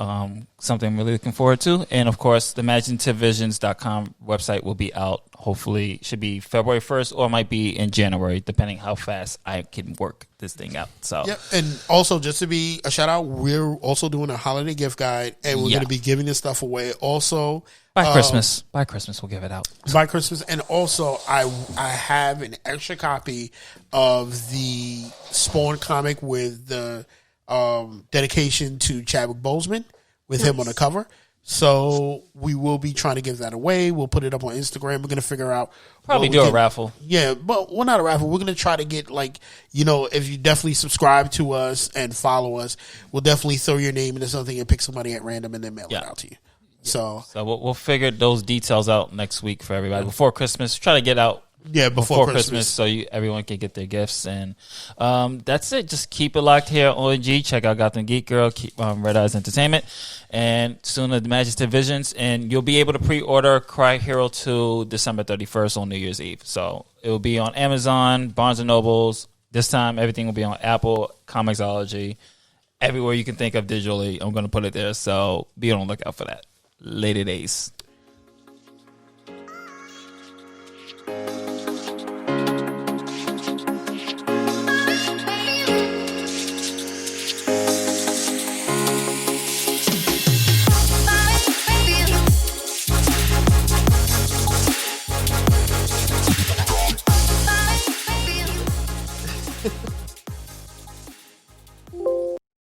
something I'm really looking forward to. And, of course, the imaginativevisions.com website will be out. Hopefully, should be February 1st or might be in January, depending how fast I can work this thing out. So,
yep. And also, just to be a shout-out, we're also doing a holiday gift guide, and we're going to be giving this stuff away also.
By Christmas. By Christmas, we'll give it out.
By Christmas. And also, I have an extra copy of the Spawn comic with the dedication to Chadwick Boseman with him on the cover. So we will be trying to give that away. We'll put it up on Instagram. We're going to figure out.
Probably do a raffle.
Yeah, but well, not a raffle. We're going to try to get, like, you know, if you definitely subscribe to us and follow us, we'll definitely throw your name into something and pick somebody at random and then mail it out to you. So
we'll figure those details out next week for everybody before Christmas. Try to get out.
Yeah, before Christmas,
so everyone can get their gifts, and that's it. Just keep it locked here on OG. Check out Gotham Geek Girl, keep Red Eyes Entertainment, and soon the Imaginative Visions, and you'll be able to pre-order Cry Hero 2 December 31st on New Year's Eve. So it will be on Amazon, Barnes and Nobles. This time, everything will be on Apple, Comixology, everywhere you can think of digitally. I'm going to put it there, so be on the lookout for that. Later days.